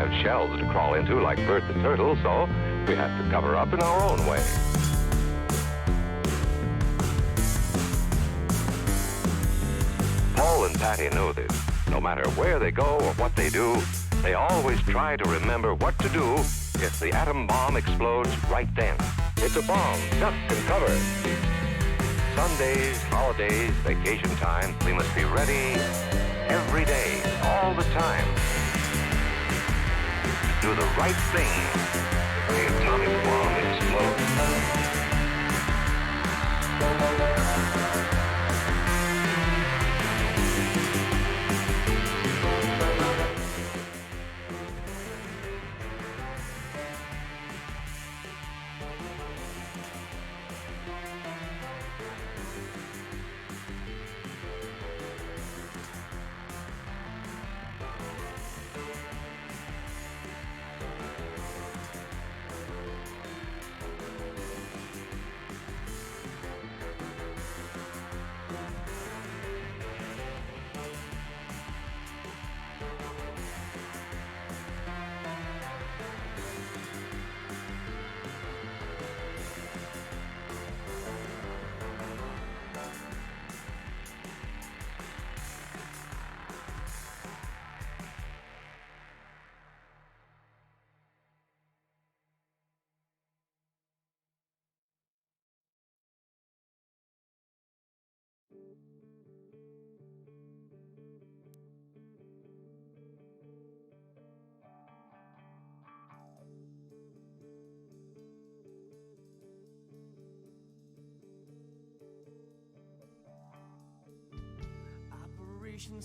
have shells to crawl into like Bert the Turtle, so we have to cover up in our own way. Paul and Patty know this. No matter where they go or what they do, they always try to remember what to do if the atom bomb explodes right then. It's a bomb, duck and cover. Sundays, holidays, vacation time, we must be ready every day, all the time. Do the right thing if the atomic bomb explodes.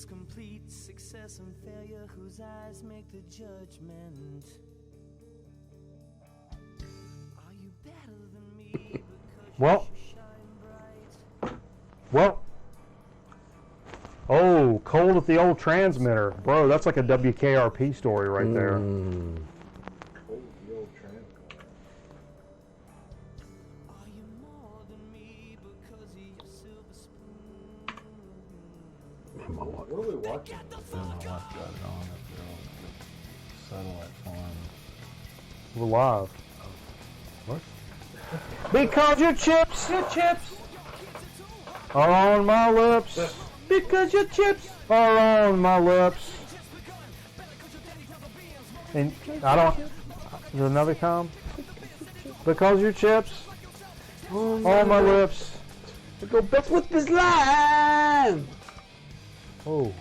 Complete success and failure, whose eyes make the judgment. Are you better than me because you shine bright? Well. Oh, cold at the old transmitter. Bro, that's like a WKRP story right there. Cold at the old transmitter. Are you more than me because of your silver spoon? What are we watching? My wife got it on up there on the satellite farm. We're live. What? Because your chips are on my lips. Because your chips are on my lips. And I don't. Is there another com? Because your chips on my lips. Go back with this line. Oh,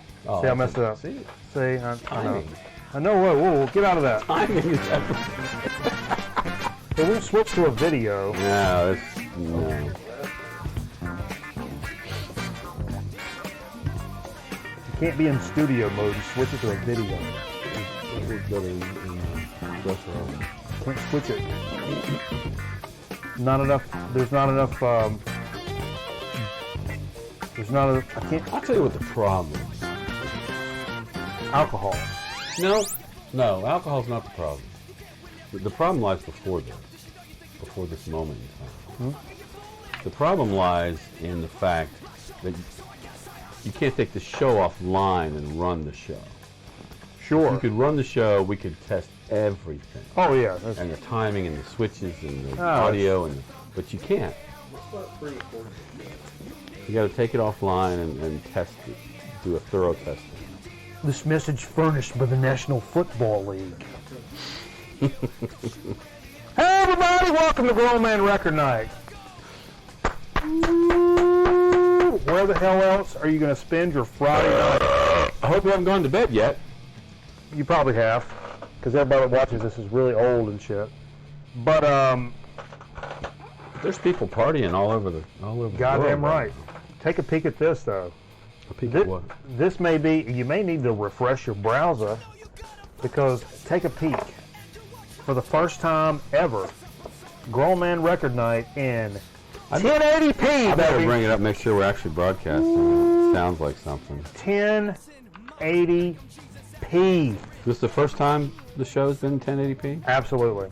see, I messed it up. See, I know. I know. Whoa, get out of that. timing is Well, we switched to a video. no. You can't be in studio mode and switch it to a video. Can't switch it. Not enough. There's not enough. There's not enough. I can't. I'll tell you what the problem is. Alcohol. No, alcohol's not the problem. The problem lies before this moment in time. The problem lies in the fact that you can't take the show offline and run the show. Sure. If you could run the show, we could test everything. Oh yeah. And the timing and the switches and the audio, but you can't. You got to take it offline and test it, do a thorough testing. This message furnished by the National Football League. Hey everybody, welcome to Grown Man Record Night. Where the hell else are you going to spend your Friday night? I hope you haven't gone to bed yet. You probably have, because everybody that watches this is really old and shit. But There's people partying all over the goddamn world. right. Take a peek at this though. A peek at what? This may be, you may need to refresh your browser, because take a peek. For the first time ever, Grown Man Record Night in 1080p, I better baby. bring it up, make sure we're actually broadcasting. It sounds like something. 1080p. This is the first time the show's been 1080p? Absolutely.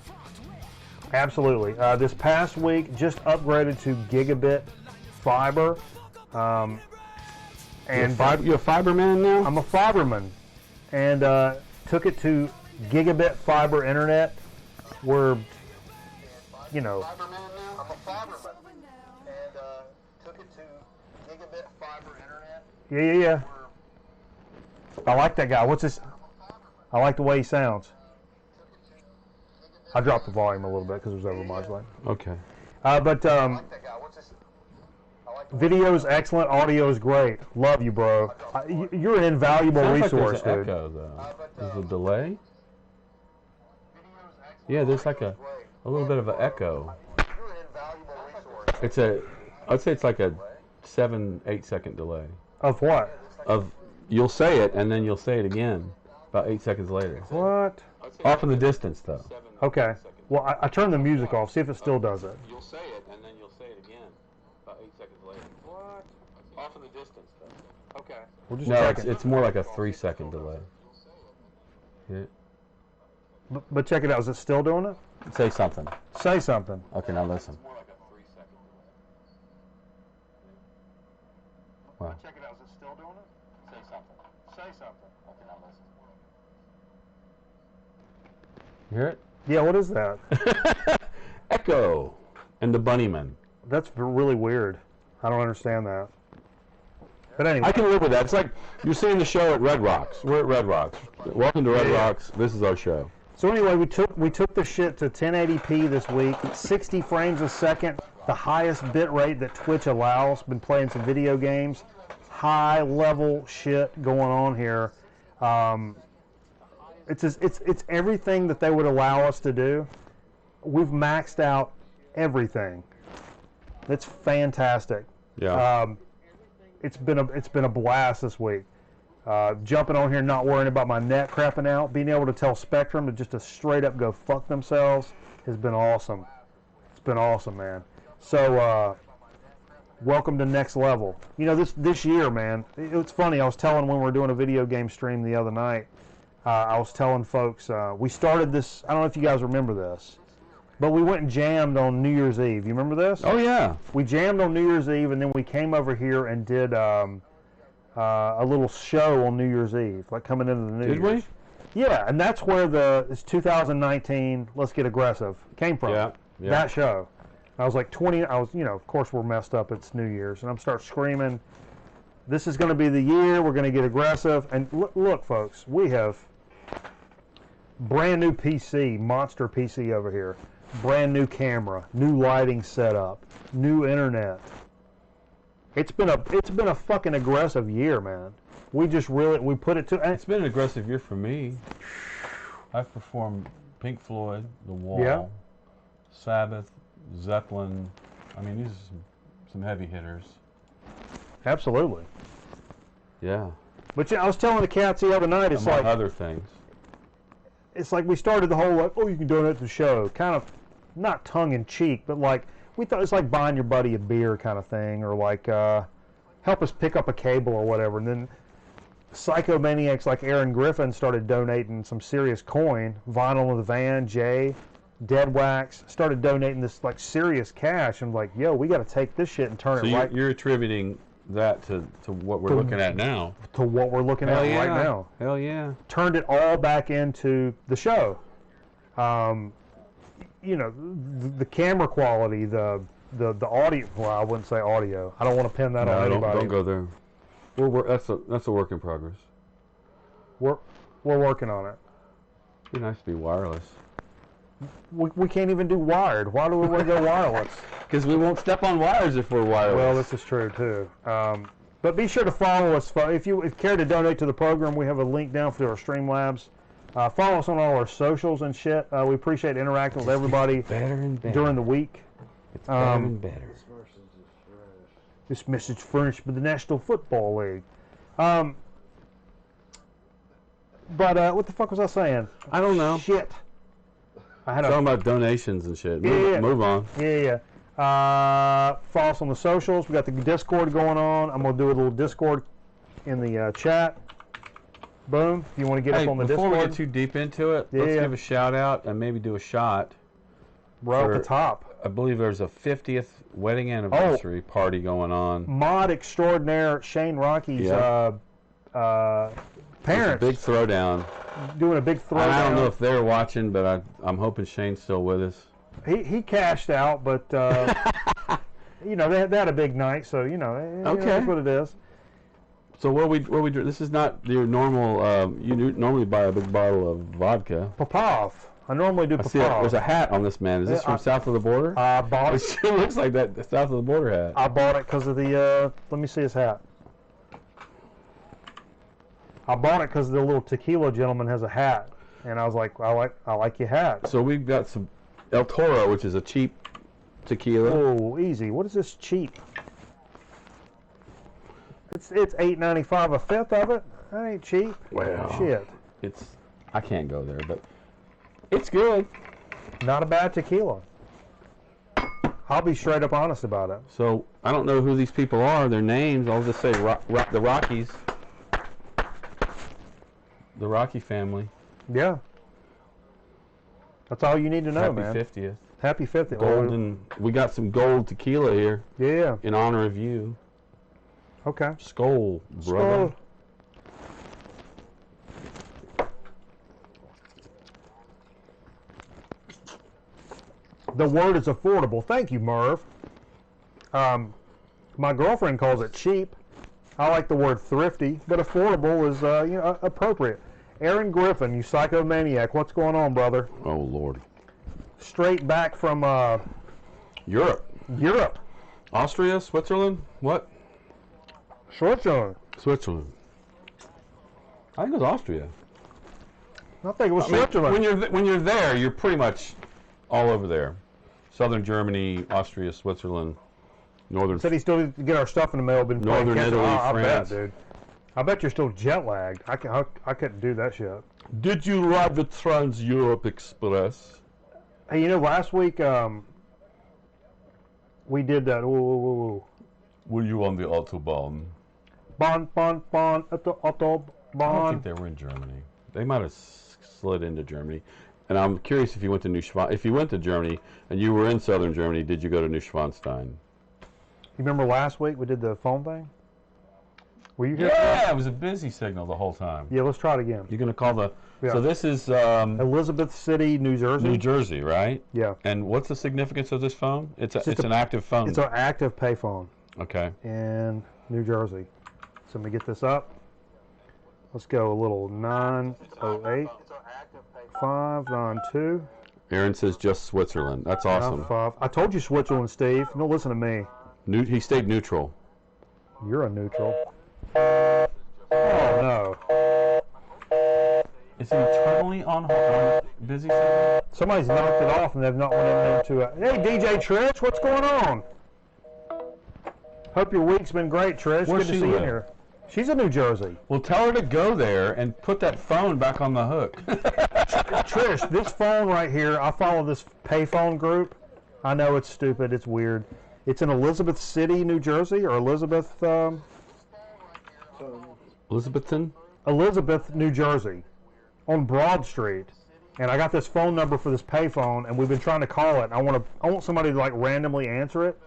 Absolutely. This past week, just upgraded to gigabit fiber. And you're a fiber man now? I'm a fiberman. And took it to gigabit fiber internet. We're, you know, I'm a fiberman, and took it to gigabit fiber internet. yeah. I like that guy. What's this? I like the way he sounds. I dropped the volume a little bit because it was over modulated. Okay. But I like that guy. What's this? I like the video is excellent. Audio is great. Love you, bro. You're an invaluable Sounds resource, like there's an dude. echo, though. There's a delay? Yeah, there's like a little bit of an echo. You're an invaluable resource. It's I'd say it's like a 7-8 second delay. Of what? You'll say it and then you'll say it again about 8 seconds later. What? Off in the distance, though. Okay. Well, I turned the music off. See if it still does it. You'll say it and then you'll say it again about 8 seconds later. What? Off in the distance, though. Okay. We're just No, checking. it's more like a 3-second delay. Yeah. But check it out. Is it still doing it? Say something. Say something. Okay, now listen. Wow. Check it out. Is it still doing it? Say something. Say something. Okay, now listen. You hear it? Yeah, what is that? Echo and the Bunnyman. That's really weird. I don't understand that. But anyway. I can live with that. It's like you're seeing the show at Red Rocks. We're at Red Rocks. Welcome to Red Rocks. This is our show. So anyway, we took the shit to 1080p this week, 60 frames a second, the highest bit rate that Twitch allows. Been playing some video games, high level shit going on here. It's everything that they would allow us to do. We've maxed out everything. It's fantastic. Yeah. It's been a blast this week. Jumping on here, not worrying about my net crapping out, being able to tell Spectrum to straight up go fuck themselves has been awesome. It's been awesome, man. So, welcome to next level. You know, this year, man, it's funny. I was telling when we were doing a video game stream the other night, I was telling folks, we started this, I don't know if you guys remember this, but we went and jammed on New Year's Eve. You remember this? Oh, yeah. We jammed on New Year's Eve, and then we came over here and did a little show on New Year's Eve, like coming into the New Year's. Did we? Yeah, and that's where it's 2019, Let's Get Aggressive, came from. Yeah. That show. I was like 20, of course we're messed up, it's New Year's, and I'm start screaming, this is going to be the year, we're going to get aggressive, and look folks, we have brand new PC, monster PC over here, brand new camera, new lighting setup, new internet. It's been a fucking aggressive year, man. We put it to. It's been an aggressive year for me. I've performed Pink Floyd, The Wall, Yeah. Sabbath, Zeppelin. I mean, these are some heavy hitters. Absolutely. Yeah. But I was telling the cats the other night, it's Among like other things. it's like we started the whole you can donate to the show, kind of not tongue in cheek, but like we thought it's like buying your buddy a beer kind of thing, or like help us pick up a cable or whatever. And then psychomaniacs like Aaron Griffin started donating some serious coin. Vinyl in the Van, Jay, Dead Wax started donating this like serious cash. I'm like, yo, we got to take this shit and turn So it right you're attributing that to what we're looking at now. to what we're looking at right now. Hell yeah. Turned it all back into the show. The camera quality, the audio. Well, I wouldn't say audio. I don't want to pin that on anybody. Don't go there. That's a work in progress. We're working on it. It'd be nice to be wireless. We can't even do wired. Why do we want to go wireless? Because we won't step on wires if we're wireless. Well, this is true too. But be sure to follow us. If you care to donate to the program, we have a link down for our Streamlabs. Follow us on all our socials and shit. We appreciate interacting with everybody better and better during the week. It's better and better. This message furnished by the National Football League. But what the fuck was I saying? I don't know. Shit. I had Talking about donations and shit. Move on. Yeah. Follow us on the socials. We got the Discord going on. I'm gonna do a little Discord in the chat. Boom. If you want to get up on the before Discord, we get too deep into it, let's give a shout out and maybe do a shot. right at the top. I believe there's a 50th wedding anniversary party going on. Mod extraordinaire Shane Rocky's Parents Big throwdown. doing a big throwdown. I don't know if they're watching, but I'm hoping Shane's still with us. He cashed out, but you know they had a big night, so you know that's what it is. So what we this is not your normal. You normally buy a big bottle of vodka. Popov. I normally do I see Popov. there's a hat on this man. Is this from south of the border? I bought It it. sure looks like that south of the border hat. I bought it because of the. Let me see his hat. I bought it because the little tequila gentleman has a hat, and I was like, I like your hat. So we've got some El Toro, which is a cheap tequila. Oh, easy. What is this cheap? It's $8.95 a fifth of it. That ain't cheap. Well, Shit. I can't go there, but it's good. Not a bad tequila. I'll be straight up honest about it. So I don't know who these people are. Their names. I'll just say the Rockies. The Rocky family. Yeah. That's all you need to know, Happy man. 50th. Happy 50th. Golden. We got some gold tequila here Yeah. in honor of you. Okay. Skol, brother. Skol. The word is affordable. Thank you, Merv. My girlfriend calls it cheap. I like the word thrifty, but affordable is appropriate. Aaron Griffin, you psychomaniac, what's going on, brother? Oh Lord. Straight back from Europe. Europe. Austria, Switzerland. What? Switzerland. Switzerland. I think it was Austria. I think it was I mean, Switzerland. when you're there, you're pretty much all over there. Southern Germany, Austria, Switzerland, northern. Said he still needs to get our stuff in the mail. Been playing Northern catch- Italy, I bet, France. dude. I bet you're still jet lagged. I couldn't do that shit. Did you ride the Trans Europe Express? Hey, you know, last week we did that. Were you on the Autobahn? Bon, at the I don't Autobahn. think they were in Germany. They might have slid into Germany. And I'm curious if you went to Neuschwanstein. If you went to Germany and you were in southern Germany, did you go to Neuschwanstein? You remember last week we did the phone thing? Were you here? Yeah, it was a busy signal the whole time. Yeah, let's try it again. You're going to call the... Yeah. So this is Elizabeth City, New Jersey. New Jersey, right? Yeah. And what's the significance of this phone? It's just an active phone. It's an active payphone Okay. in New Jersey. So let me get this up. Let's go a little 908 592. Aaron says just Switzerland. That's awesome. 5. I told you Switzerland, Steve. Don't listen to me. He stayed neutral. You're a neutral. Oh no. Is it eternally on busy signal? Somebody's knocked it off and they've not went into it. Hey, DJ Trish, what's going on? Hope your week's been great, Trish. Where's Good to she see you live? here. She's in New Jersey. Well, tell her to go there and put that phone back on the hook. Trish, this phone right here, I follow this payphone group. I know it's stupid, it's weird. It's in Elizabeth City, New Jersey, or Elizabeth, Elizabethton? Elizabeth, New Jersey, on Broad Street. And I got this phone number for this payphone, and we've been trying to call it. I want somebody to like randomly answer it,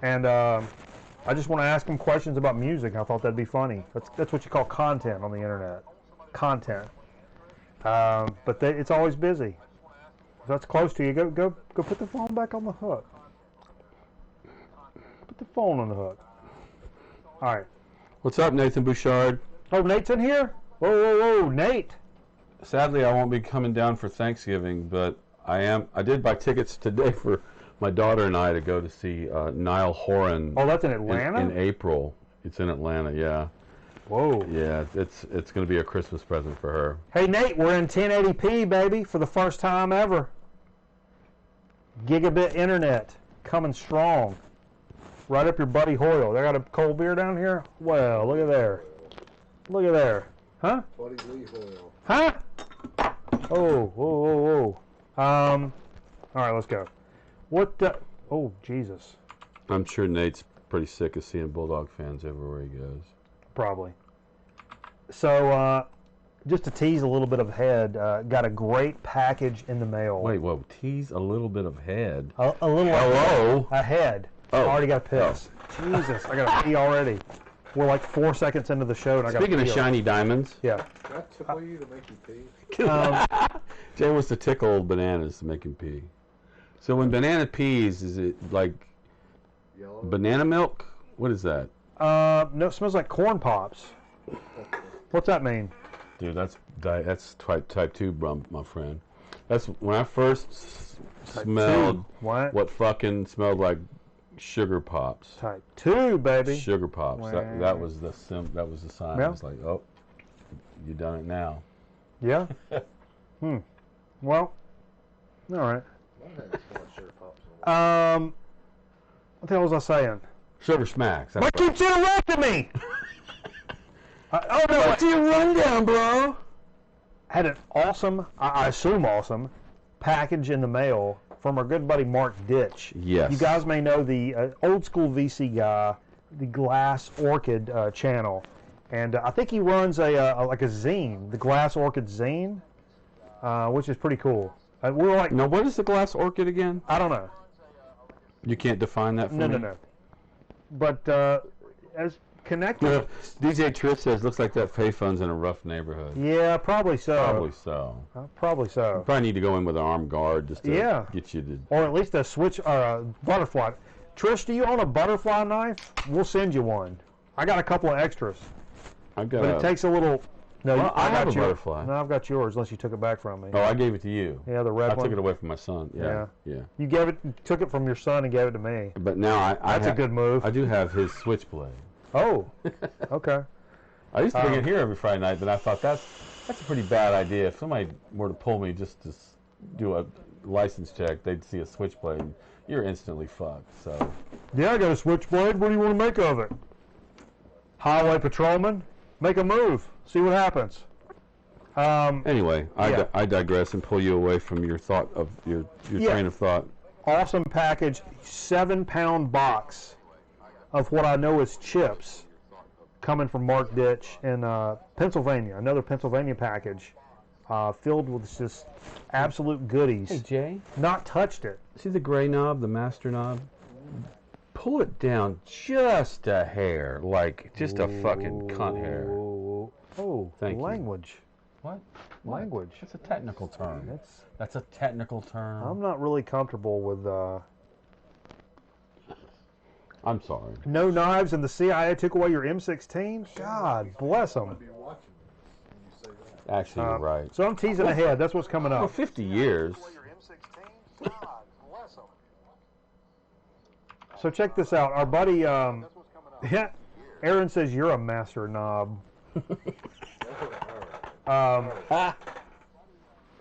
and I just want to ask them questions about music. I thought that'd be funny. That's what you call content on the internet, content. But it's always busy. If that's close to you, go put the phone back on the hook. Put the phone on the hook. All right. What's up, Nathan Bouchard? Oh, Nate's in here? Whoa, Nate. Sadly, I won't be coming down for Thanksgiving, but I did buy tickets today for my daughter and I to go to see Niall Horan. Oh, that's in Atlanta? In April. It's in Atlanta, yeah. Whoa. Yeah, it's going to be a Christmas present for her. Hey, Nate, we're in 1080p, baby, for the first time ever. Gigabit internet, coming strong. Right up your Buddy Hoyle. They got a cold beer down here? Well, look at there. Look at there. Huh? Buddy Lee Hoyle. Huh? Oh, whoa. All right, let's go. What the... Oh, Jesus. I'm sure Nate's pretty sick of seeing Bulldog fans everywhere he goes. Probably. So, just to tease a little bit of head, got a great package in the mail. Wait, whoa, tease a little bit of head. A little Hello? ahead. Oh. I already got pissed. Jesus, I got to pee already. We're like 4 seconds into the show, and I got. Speaking of shiny diamonds, yeah. Did I tickle you to make you pee? Jay wants to tickle bananas to make him pee. So when banana pees, is it like Yellow? banana milk? What is that? No, it smells like corn pops. What's that mean? Dude, that's type 2, my friend. That's when I first smelled what fucking smelled like sugar pops. Type 2, baby. Sugar pops. Wow. That was the sign. Yeah. I was like, oh, you done it now. Yeah. Well, all right. What the hell was I saying? Sugar smacks. What keeps interrupting me? Oh no! What's your rundown, bro? Had an awesome, I assume awesome, package in the mail from our good buddy Mark Ditch. Yes. You guys may know the old school VC guy, the Glass Orchid channel, and I think he runs like a zine, the Glass Orchid zine, which is pretty cool. We're like, Now, what is the glass orchid again? I don't know. You can't define that for me? No. But as connected, DJ Trish says, looks like that payphone's in a rough neighborhood. yeah, probably so. Probably so. Probably so. Probably need to go in with an armed guard just to get you to... Or at least a switch or a butterfly. Trish, do you own a butterfly knife? We'll send you one. I got a couple of extras. I've got But it takes a little... No, Well, I have got a yours. butterfly. No, I've got yours, unless you took it back from me. Oh, I gave it to you. Yeah, the red I one. took it away from my son. Yeah. You took it from your son and gave it to me. But now That's a good move. I do have his switchblade. Oh, okay. I used to bring it here every Friday night, but I thought that's a pretty bad idea. If somebody were to pull me just to do a license check, they'd see a switchblade. You're instantly fucked. So. Yeah, I got a switchblade. What do you want to make of it? Highway patrolman, make a move. See what happens. Anyway, Yeah. I digress and pull you away from your thought of your train of thought. Awesome package, 7-pound box of what I know is chips coming from Mark Ditch in Pennsylvania. Another Pennsylvania package filled with just absolute goodies. Hey, Jay. Not touched it. See the gray knob, the master knob? Pull it down just a hair, like just a fucking cunt hair. Oh, Thank you. language. What? Language. That's a technical term. That's a technical term. I'm not really comfortable with I'm sorry. no knives and the CIA took away your M16. God bless them. Actually, you're right. So I'm teasing ahead. That's what's coming For up. 50 years. So check this out. Our buddy, yeah, Aaron says you're a master knob.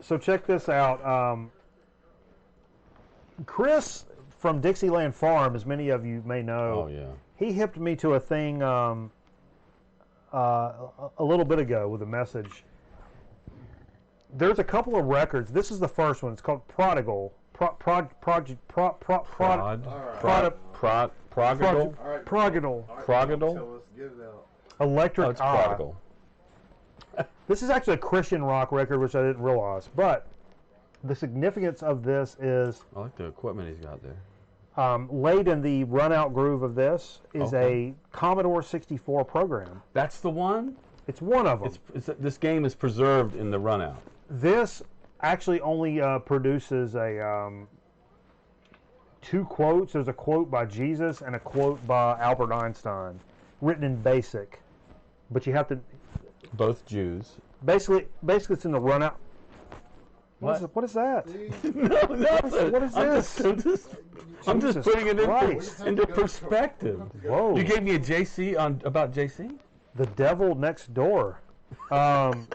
So check this out. Chris from Dixieland Farm, as many of you may know, Oh, yeah. he hipped me to a thing a little bit ago with a message. There's a couple of records. This is the first one. It's called Prodigal. Progadal. Progadal? Electric Oh, it's Eye. Prodigal. This is actually a Christian rock record, which I didn't realize. But the significance of this is I like the equipment he's got there. laid in the run-out groove of this is a Commodore 64 program. That's the one? It's one of them. This game is preserved in the run-out. This actually only produces a two quotes. There's a quote by Jesus and a quote by Albert Einstein, written in BASIC. But you have to Both Jews. basically it's in the run out. What is that? No, nothing. What is this? I'm just Jesus putting it Christ. into perspective. Whoa! You gave me a JC about JC? The devil next door. I'm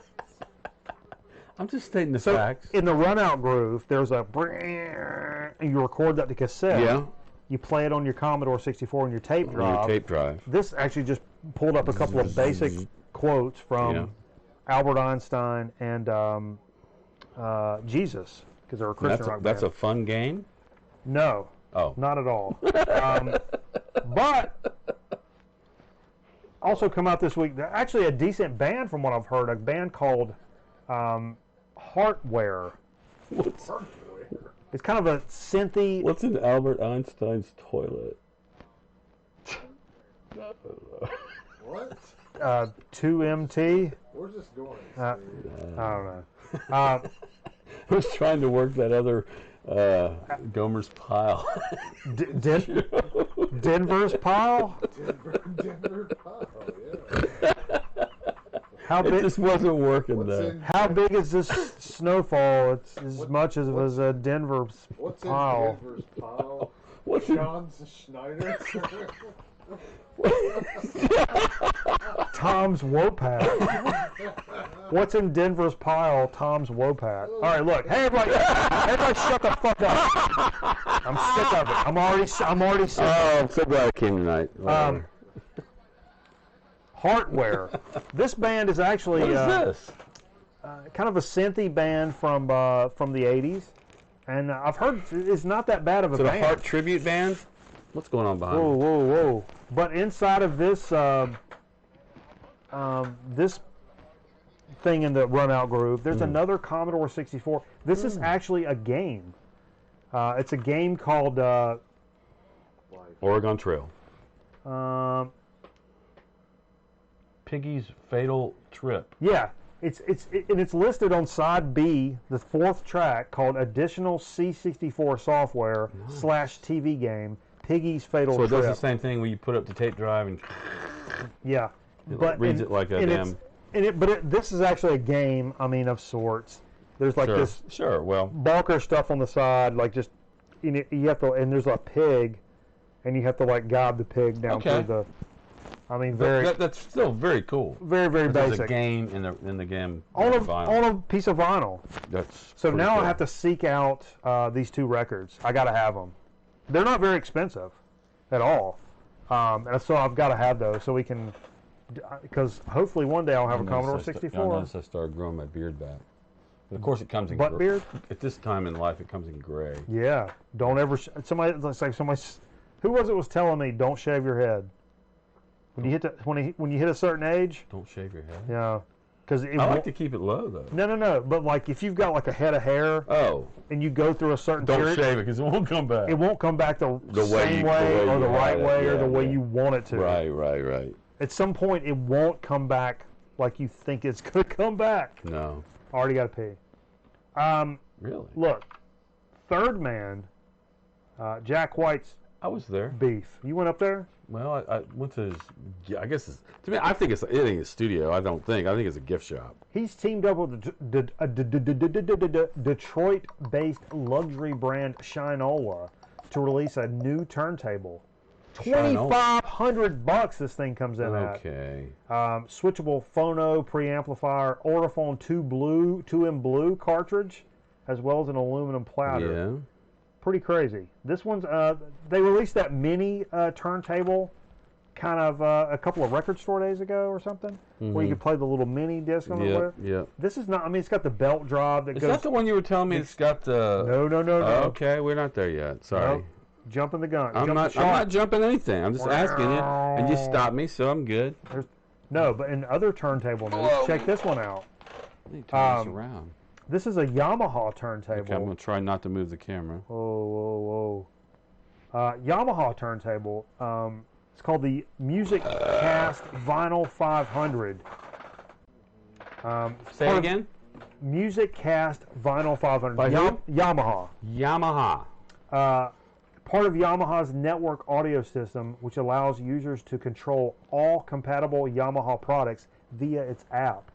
just stating the So facts. in the run out groove, there's a and you record that to cassette. Yeah. You play it on your Commodore 64 and your tape On drive. your tape drive. This actually just pulled up a couple of basic quotes from Albert Einstein and Jesus, because they're a Christian rock That's a band. fun game? No, Oh. not at all. But also come out this week, they're actually a decent band from what I've heard, a band called Heartware. It's kind of a synthy. What's in Albert Einstein's toilet? What? 2MT. Where's this going? I don't know. I was trying to work that other Gomer's pile. Denver's pile. Denver Pile, yeah. How It big? just wasn't working What's though. in, How big is this snowfall? It's as much as it was a Denver's what's in pile. Denver's Pile? What's in, John's Schneider? Tom's Wopat. What's in Denver's pile? Tom's Wopat. All right, look. Hey, everybody shut the fuck up. I'm sick of it. I'm already sick. oh, I'm so glad I came tonight. Heartware. This band is actually what is this? kind of a synthy band from the 80s, and I've heard it's not that bad of a Is it band. a Heart tribute band? What's going on behind Whoa, me? whoa, whoa! But inside of this this thing in the run out groove, there's another Commodore 64. This is actually a game. It's a game called Oregon Trail. Piggy's Fatal Trip. yeah. It's listed on side B, the 4th track, called Additional C64 Software / TV Game, Piggy's Fatal So it Trip. does the same thing where you put up the tape drive and Yeah, it reads it like a damn. This is actually a game. I mean, of sorts. There's like this Sure. Well, Barker stuff on the side, like just you have to, and there's a pig, and you have to like guide the pig down Okay. through the. I mean, very, that's still very cool. very, very There's basic. a game in the game. on vinyl. a piece of vinyl. That's So pretty now cool. I have to seek out these 2 records. I got to have them. They're not very expensive at all, and so I've got to have those so we can, because hopefully one day I'll have a Commodore I 64. noticed I started growing my beard back. But of course, it comes in Butt beard? At this time in life, it comes in gray. Yeah, don't ever. Somebody, it's like somebody. Who was telling me don't shave your head when you hit when you hit a certain age? Don't shave your head. Yeah, because I like to keep it low though. No. But like if you've got like a head of hair Oh, and you go through a certain don't period, shave it because it won't come back. it won't come back the The way same you- way, the way or the you right had it. way or Yeah, the way yeah. you want it to. Right. At some point, it won't come back like you think it's gonna come back. No, Already got to pee. really. Look, Third Man, Jack White's I was there. Beef. You went up there? Well, I went to his. Yeah, I guess it's, to me, I think it ain't a studio. I don't think. I think it's a gift shop. He's teamed up with the Detroit-based luxury brand Shinola to release a new turntable. $2,500 this thing comes in at. Okay. Switchable phono preamplifier, Ortofon 2M Blue cartridge, as well as an aluminum platter. Yeah. Pretty crazy. This one's they released that mini turntable kind of a couple of record store days ago or something, where you could play the little mini disc on the Yeah. left. Yeah. This is not. I mean, it's got the belt drive that Is goes. that the one you were telling me? It's got the. No. Oh, okay, we're not there yet. Sorry. Nope. Jumping the gun. I'm Jump not. the I'm shark. not jumping anything. I'm just asking you, and you stopped me, so I'm good. No, but in other turntable news, check this one out. I need to turn this around. This is a Yamaha turntable. Okay, I'm gonna try not to move the camera. Whoa. Yamaha turntable. It's called the Music Cast Vinyl 500. Say it again. Music Cast Vinyl 500. By who? Yamaha. Yamaha. Part of Yamaha's network audio system, which allows users to control all compatible Yamaha products via its app.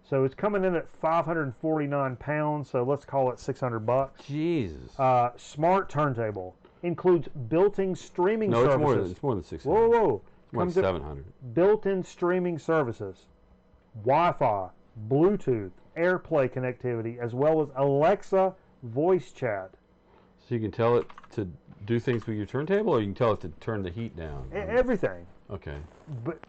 So it's coming in at 549 pounds, so let's call it $600. Jesus. Smart turntable. Includes built-in streaming No, services. it's more than 600. Whoa. More than Comes with 700. built-in streaming services, Wi-Fi, Bluetooth, AirPlay connectivity, as well as Alexa voice chat. So you can tell it to do things with your turntable, or you can tell it to turn the heat down. Everything. Okay. But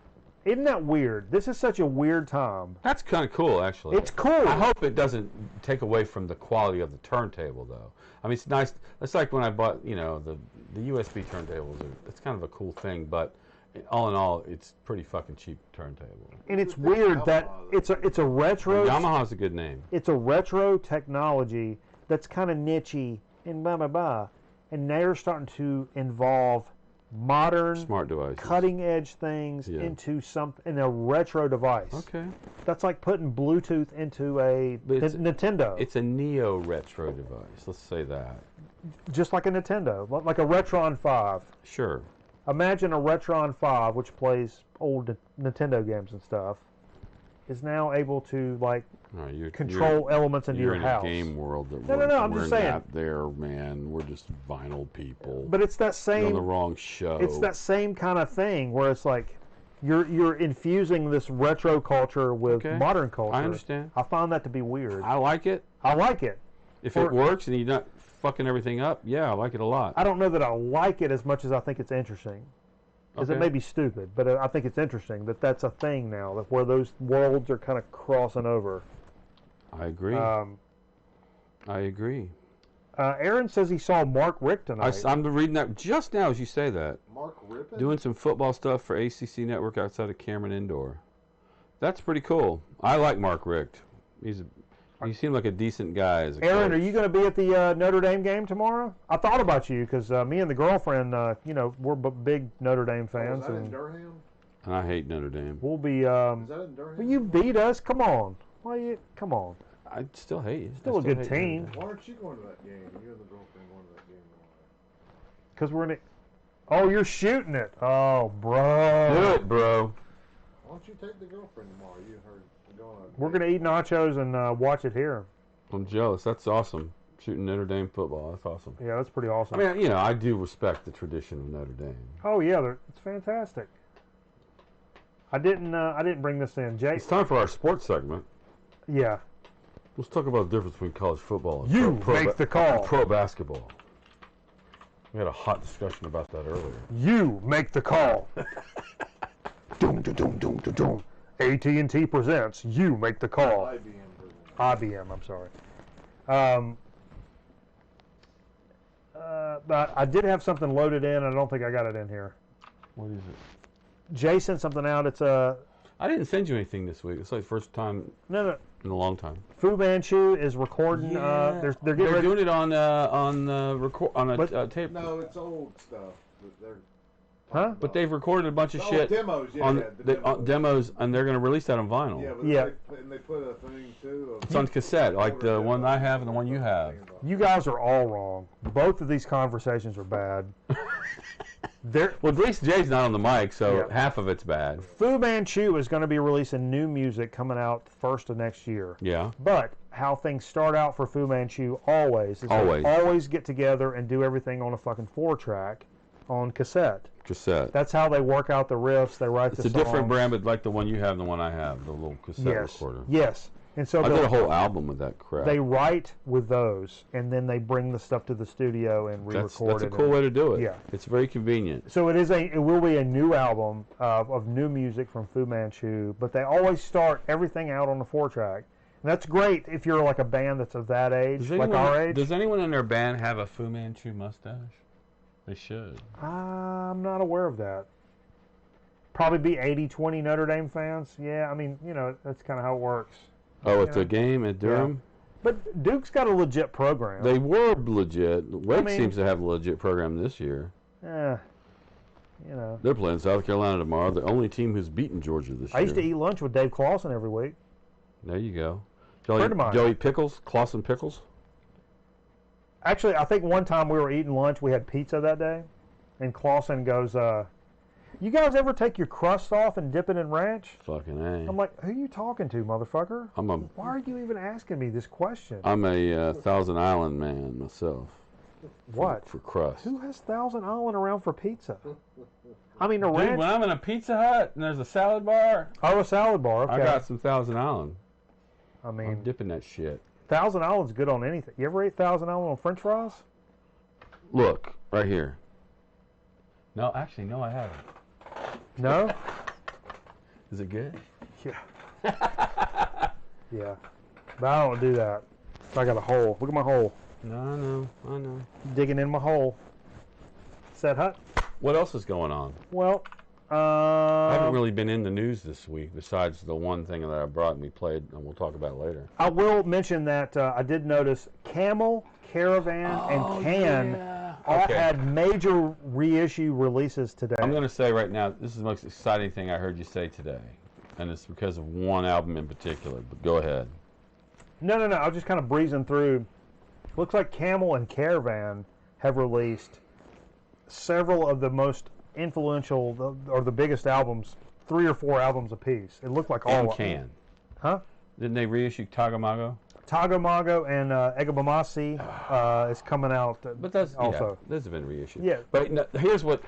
isn't that weird? This is such a weird time. That's kind of cool, actually. It's cool. I hope it doesn't take away from the quality of the turntable, though. I mean, it's nice. It's like when I bought, the USB turntables. It's kind of a cool thing, but all in all, it's pretty fucking cheap turntable. And it's weird that it's a retro. Yamaha's a good name. It's a retro technology that's kind of nichey and blah blah blah, and now you're starting to involve modern, Smart devices. cutting edge things into in a retro device. Okay. That's like putting Bluetooth into a Nintendo. It's a neo-retro device. Let's say that. Just like a Nintendo, like a Retron 5. Sure. Imagine a Retron 5, which plays old Nintendo games and stuff, is now able to like control elements into your house. You're in a game world that no, I'm just saying. Not there, man. We're just vinyl people. But it's that same. You're on the wrong show. It's that same kind of thing where it's like you're infusing this retro culture with modern culture. I understand. I find that to be weird. I like it. I like it. If it works and you're not fucking everything up, yeah, I like it a lot. I don't know that I like it as much as I think it's interesting. Because it may be stupid, but I think it's interesting that that's a thing now, that where those worlds are kind of crossing over. I agree. I agree. Aaron says he saw Mark Rick tonight. I'm reading that just now as you say that. Mark Rippon? Doing some football stuff for ACC Network outside of Gmrn Indoor. That's pretty cool. I like Mark Richt. He seemed like a decent guy as a Aaron, coach. are you going to be at the Notre Dame game tomorrow? I thought about you because me and the girlfriend, we're big Notre Dame fans. Is that in Durham? And I hate Notre Dame. We'll be. Is that in Durham? Well, you beat us. Come on. Come on. I still hate you. Still a good team. Why aren't you going to that game? You and the girlfriend going to that game tomorrow? Because we're in it. Oh, you're shooting it. Oh, bro. Do it, bro. Why don't you take the girlfriend tomorrow? You and her going. We're going to eat nachos and watch it here. I'm jealous. That's awesome. Shooting Notre Dame football. That's awesome. Yeah, that's pretty awesome. I mean, I do respect the tradition of Notre Dame. Oh yeah, it's fantastic. I didn't bring this in, Jay. It's time for our sports segment. Yeah. Let's talk about the difference between college football and You make the call. pro basketball. We had a hot discussion about that earlier. You make the call. Doom, doom, doom, doom, doom, doom. AT&T presents You Make the Call. IBM, I'm sorry. But I did have something loaded in. I don't think I got it in here. What is it? Jay sent something out. It's a. I didn't send you anything this week. It's like the first time No. in a long time. Fu Manchu is recording. Yeah. They're getting ready. doing it on a tape. No, it's old stuff. They're Huh? But they've recorded a bunch of shit demos, on demos, and they're going to release that on vinyl. Yeah, but Yeah. and they put a thing too. It's on cassette, like the one I have and the one you have. You guys are all wrong. Both of these conversations are bad. Well, at least Jay's not on the mic, so Yeah. half of it's bad. Fu Manchu is going to be releasing new music coming out first of next year. Yeah. But how things start out for Fu Manchu always is Always. they always get together and do everything on a fucking 4-track on cassette. Cassette. That's how they work out the riffs. They write It's the a different songs. brand, but like the one you have and the one I have, the little cassette Yes. recorder. Yes. And so I did a whole album with that crap. they write with those, and then they bring the stuff to the studio and re-record That's it. a cool way to do it. Yeah. It's very convenient. So it will be a new album of new music from Fu Manchu, but they always start everything out on the 4-track. And that's great if you're like a band that's of that age, like our age. Does anyone in their band have a Fu Manchu mustache? They should. I'm not aware of that. Probably be 80-20 Notre Dame fans. Yeah, I mean, that's kind of how it works. Oh, at the game at Durham? But Duke's got a legit program. They were legit. Wake mean- seems to have a legit program this year. They're They're playing South Carolina tomorrow. The only team who's beaten Georgia this year. I used to eat lunch with Dave Clawson every week. There you go. Friend of mine. Joey Pickles? Clawson Pickles? Actually, I think one time we were eating lunch, we had pizza that day, and Clawson goes, you guys ever take your crust off and dip it in ranch? Fucking A. I'm like, who are you talking to, motherfucker? I'm a Why are you even asking me this question? Thousand Island man myself. What? For crust. Who has Thousand Island around for pizza? I mean, a Dude, ranch. when I'm in a Pizza Hut and there's a salad bar, Oh, a salad bar. Okay. I got some Thousand Island. I I'm mean, dipping that shit. Thousand Island's good on anything. You ever ate Thousand Island on French fries? Look, right here. No, actually, no, I haven't. No. Is it good? Yeah. Yeah. But I don't do that. I got a hole. Look at my hole. No, I know. Digging in my hole. Set hut. What else is going on? Well, I haven't really been in the news this week, besides the one thing that I brought and we played, and we'll talk about it later. I will mention that I did notice Camel, Caravan, and Can all Okay. had major reissue releases today. I'm going to say right now, this is the most exciting thing I heard you say today. And it's because of one album in particular. But go ahead. No. I was just kind of breezing through. Looks like Camel and Caravan have released several of the most influential or the biggest albums, 3 or 4 albums apiece. It looked like all And of them. Can. Huh? Didn't they reissue Tagamago? Tagamago and Egabamasi is coming out But that's also. Yeah, those have been reissued. Yeah. But no, here's what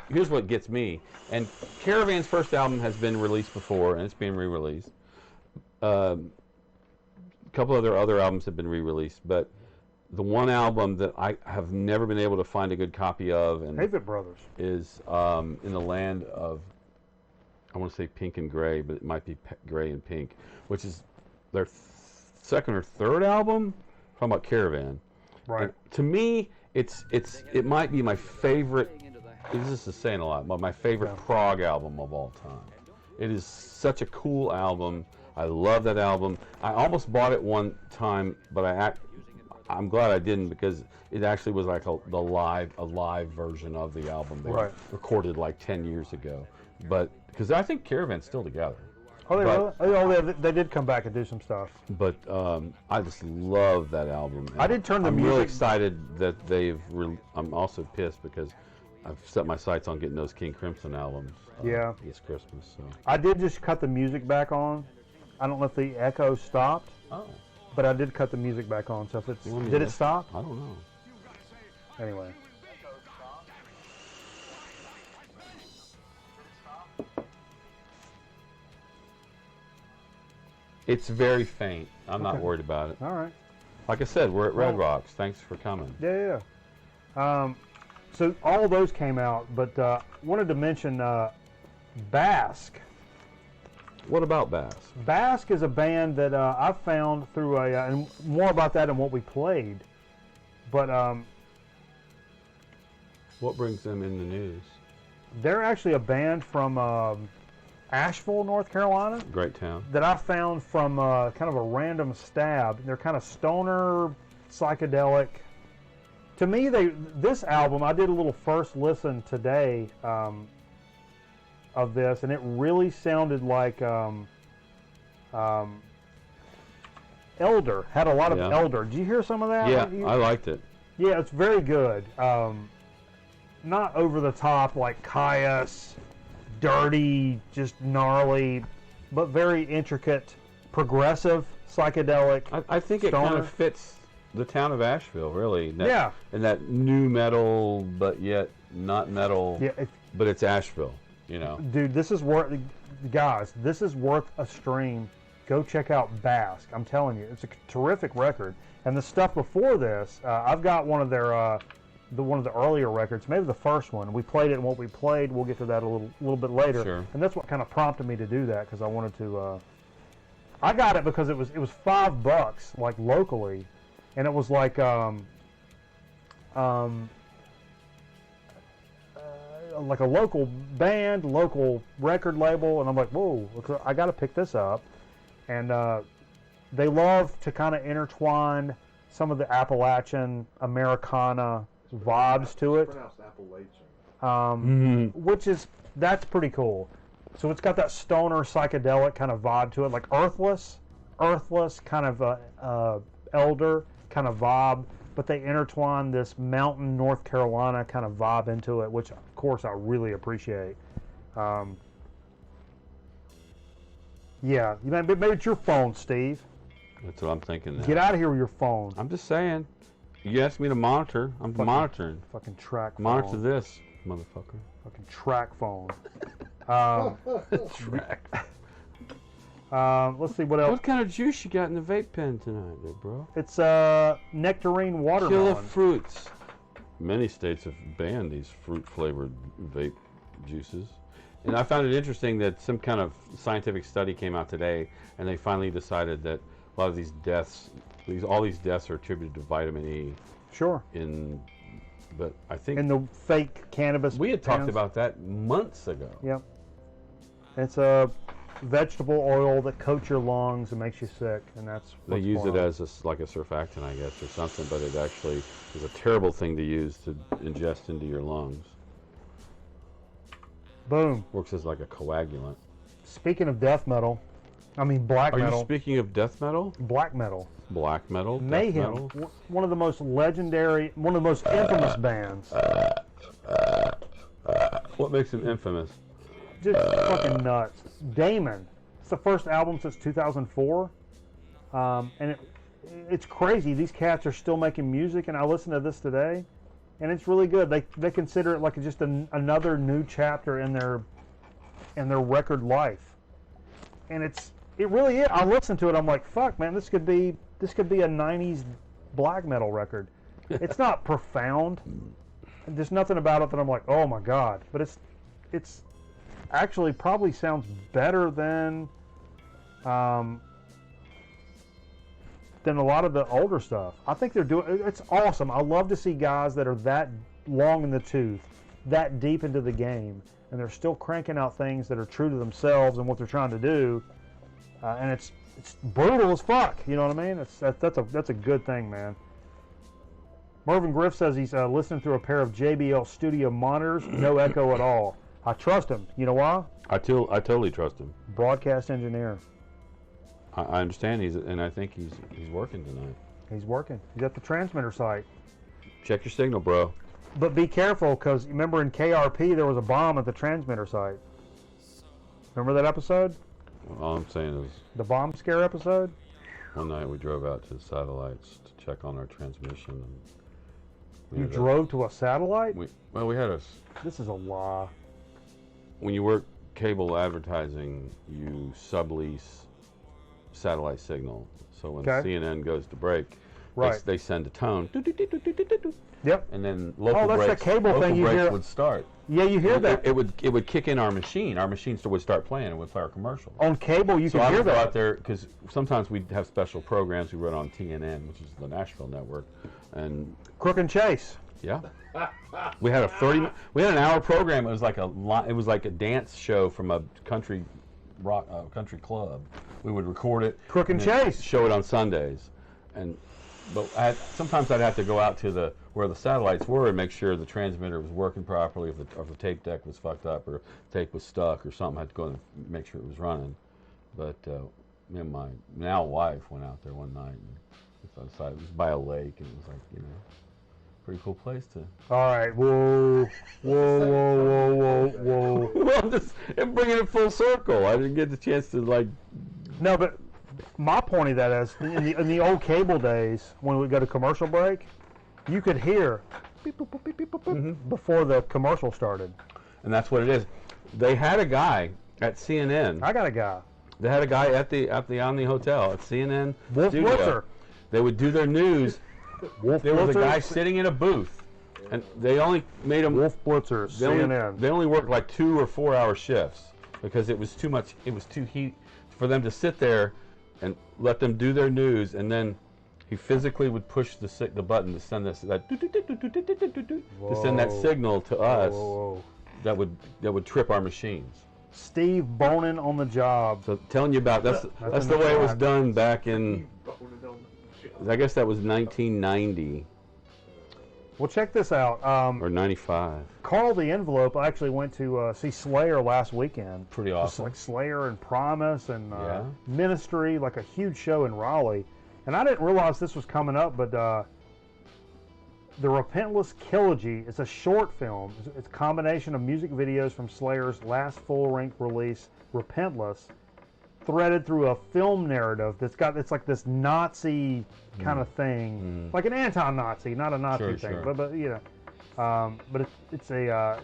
gets me. And Caravan's first album has been released before, and it's being re-released. A couple of their other albums have been re-released, but the one album that I have never been able to find a good copy of, and Avett Brothers. is in the land of, I want to say pink and gray, but it might be gray and pink, which is their second or third album. Talking about Caravan. Right. And to me, it might be my favorite. This is saying a lot, but my favorite prog album of all time. It is such a cool album. I love that album. I almost bought it one time, but I'm glad I didn't, because it actually was like a live version of the album they recorded like 10 years ago. But because I think Caravan's still together. Oh, they really? Oh, they did come back and do some stuff. But I just love that album. I did turn the I'm music. really excited that they've. I'm also pissed because I've set my sights on getting those King Crimson albums. Yeah. This Christmas. So. I did just cut the music back on. I don't know if the echo stopped, Oh. but I did cut the music back on. So if it's Well, did it yeah. stop? I don't know. Anyway. It's very faint. I'm not Okay. worried about it. All right. Like I said, we're at Red Well- Rocks. Thanks for coming. Yeah. So all those came out, but wanted to mention Basque. What about Bass? Basque is a band that I found through and more about that and what we played. But What brings them in the news? they're actually a band from Asheville, North Carolina, Great town. that I found from kind of a random stab. They're kind of stoner, psychedelic. To me, this album, I did a little first listen today of this, and it really sounded like Elder. Had a lot of Yeah. Elder. Did you hear some of that? Yeah, I liked it. Yeah, it's very good. Not over the top like Caius, dirty, just gnarly, but very intricate, progressive, psychedelic. I think it kind Stoner. of fits the town of Asheville, really. Yeah. And that new metal, but yet not metal. Yeah, But it's Asheville, you know. dude, this is worth, guys, this is worth a stream. Go check out Basque. I'm telling you, it's a terrific record. And the stuff before this, I've got one of their, one of the earlier records, maybe the first one. We played it, and what we played, we'll get to that a little bit later. Sure. And that's what kind of prompted me to do that, because I wanted to. I got it because it was $5, like locally, and it was like like a local band, local record label, and I'm like, whoa, I got to pick this up. And they love to kind of intertwine some of the Appalachian Americana vibes to it, that's pretty cool. So it's got that stoner psychedelic kind of vibe to it, like earthless kind of Elder kind of vibe, but they intertwine this mountain North Carolina kind of vibe into it, which of course I really appreciate. Yeah, maybe it's your phone, Steve. That's what I'm thinking now. Get out of here with your phone. I'm just saying. You asked me to monitor. I'm monitoring. Fucking track phone. Monitor this, motherfucker. Fucking track phone. Track. Let's see what else. What kind of juice you got in the vape pen tonight, there, bro? It's nectarine watermelon. Killer fruits. Many states have banned these fruit-flavored vape juices. And I found it interesting that some kind of scientific study came out today, and they finally decided that a lot of these deaths, all these deaths are attributed to vitamin E. Sure. But I think In the fake cannabis. we had talked pens. about that months ago. Yep. It's vegetable oil that coats your lungs and makes you sick, and that's They what's use going it on. as like a surfactant, I guess, or something, but it actually is a terrible thing to use to ingest into your lungs. Boom. Works as like a coagulant. Speaking of death metal, I mean black Are you metal. speaking of death metal? Black metal. Black metal? Death Mayhem. metal? One of the most legendary, one of the most infamous bands. What makes him infamous? Just fucking nuts. Damon. It's the first album since 2004. And it's crazy. These cats are still making music, and I listened to this today, and it's really good. They consider it like just another new chapter in their record life, and it really is. I listened to it. I'm like, fuck, man, this could be a '90s black metal record. It's not profound. There's nothing about it that I'm like, oh my god. But it's actually probably sounds better than a lot of the older stuff. I think they're doing. It's awesome. I love to see guys that are that long in the tooth, that deep into the game, and they're still cranking out things that are true to themselves and what they're trying to do. And it's brutal as fuck. You know what I mean? That's a good thing, man. Mervyn Griff says he's listening through a pair of JBL studio monitors, no echo at all. I trust him. You know why? I totally trust him. Broadcast engineer. I understand and I think he's working tonight. He's working. He's at the transmitter site. Check your signal, bro. But be careful, because remember in KRP there was a bomb at the transmitter site. Remember that episode? All I'm saying is, The bomb scare episode? one night we drove out to the satellites to check on our transmission. And You drove to a satellite? We had a. This is a lie. When you work cable advertising, you sublease satellite signal. So when Okay. CNN goes to break, Right. they send a tone, Yep. and then local that's the breaks, cable local thing you breaks hear- would start. Yeah, you hear that. It would kick in our machine. Our machine would start playing, and would play our commercial. On cable, you So can I hear would go that. out there because sometimes we'd have special programs we run on TNN, which is the Nashville network, and Crook and Chase. yeah, we had an hour program. It was like a dance show from a country country club. We would record it, Crook and then Chase. show it on Sundays, but sometimes I'd have to go out to where the satellites were and make sure the transmitter was working properly. If the tape deck was fucked up or tape was stuck or something, I had to go and make sure it was running. But me and my now wife went out there one night and it was by a lake, and it was like, pretty cool place to. All right. Whoa. Well, I'm bringing it full circle. I didn't get the chance to No, but my point of that is, in the old cable days, when we go to commercial break, you could hear beep, boop, boop, beep, beep, boop, boop, before the commercial started. And that's what it is. They had a guy at CNN. I got a guy. They had a guy at the Omni Hotel at CNN Wolf studio. Blitzer. They would do their news. Wolf There was a Blitzer. guy sitting in a booth, and they only made him. Wolf Blitzer, CNN. They only worked like 2 or 4 hour shifts because it was too much. It was too heat for them to sit there and let them do their news, and then he physically would push the button to send to send that signal to us. Whoa. That would trip our machines. Steve Bonin on the job. So telling you about that's in the the way it was cloud. done back in. I guess that was 1990 Well, check this out. or 95. Carl the Envelope actually went to see Slayer last weekend. Pretty It's awesome. like Slayer and Promise and Yeah. Ministry, like a huge show in Raleigh. And I didn't realize this was coming up, but The Repentless Trilogy is a short film. It's a combination of music videos from Slayer's last full-length release, Repentless, threaded through a film narrative it's like this Nazi kind of thing, like an anti-Nazi, not a Nazi Sure, thing, sure. but it's a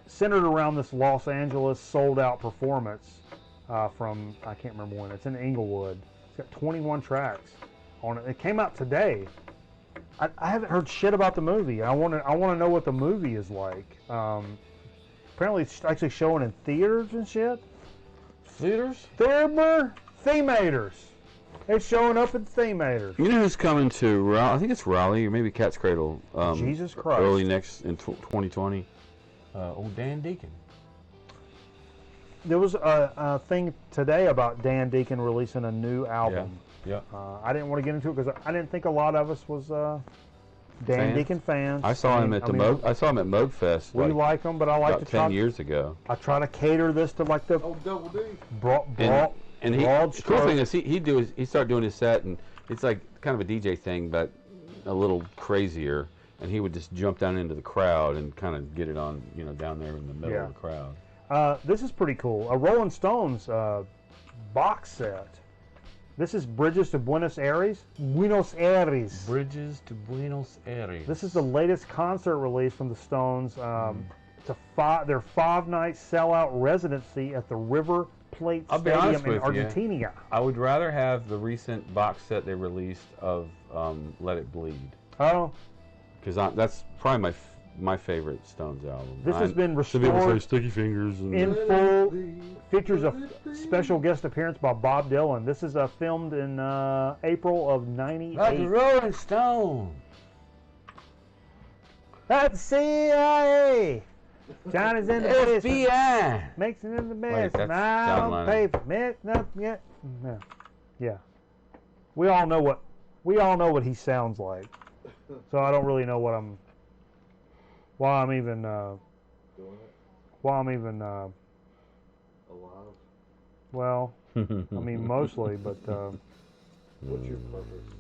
centered around this Los Angeles sold-out performance from I can't remember when. It's in Inglewood. It's got 21 tracks on it. It came out today. I haven't heard shit about the movie. I want to know what the movie is like. Apparently, it's actually showing in theaters and shit. Theaters? Thematers. It's showing up in thematers. You know who's coming to Raleigh? I think it's Raleigh or maybe Cat's Cradle. Jesus Christ. Early next in 2020. Old Dan Deacon. There was a thing today about Dan Deacon releasing a new album. Yeah. I didn't want to get into it because I didn't think a lot of us was Dan Fans? Deacon fans. I saw him at I saw him at Mogfest. We like him, but I like about to 10 years ago. I try to cater this to like the Double D. And he, broad the cool stroke. thing is he started doing his set, and it's like kind of a DJ thing, but a little crazier. And he would just jump down into the crowd and kind of get it on, down there in the middle of the crowd. This is pretty cool. A Rolling Stones box set. This is Bridges to Buenos Aires. Buenos Aires. Bridges to Buenos Aires. This is the latest concert release from the Stones. It's their 5-night sellout residency at the River Plate I'll be honest Stadium in with you. Argentina. I would rather have the recent box set they released of Let It Bleed, Oh, because that's probably my favorite Stones album. this has been Some people say restored Sticky Fingers and in full. Features a special guest appearance by Bob Dylan. This is filmed in April of '98. like the Rolling Stone. That's CIA. Johnny's in the basement. FBI. Mixing in the Wait, basement. that's I John don't Lennon. pay for mix nothing yet. No. Yeah. We all know what he sounds like. So I don't really know why I'm even Alive. well, I mean mostly, but What's your purpose?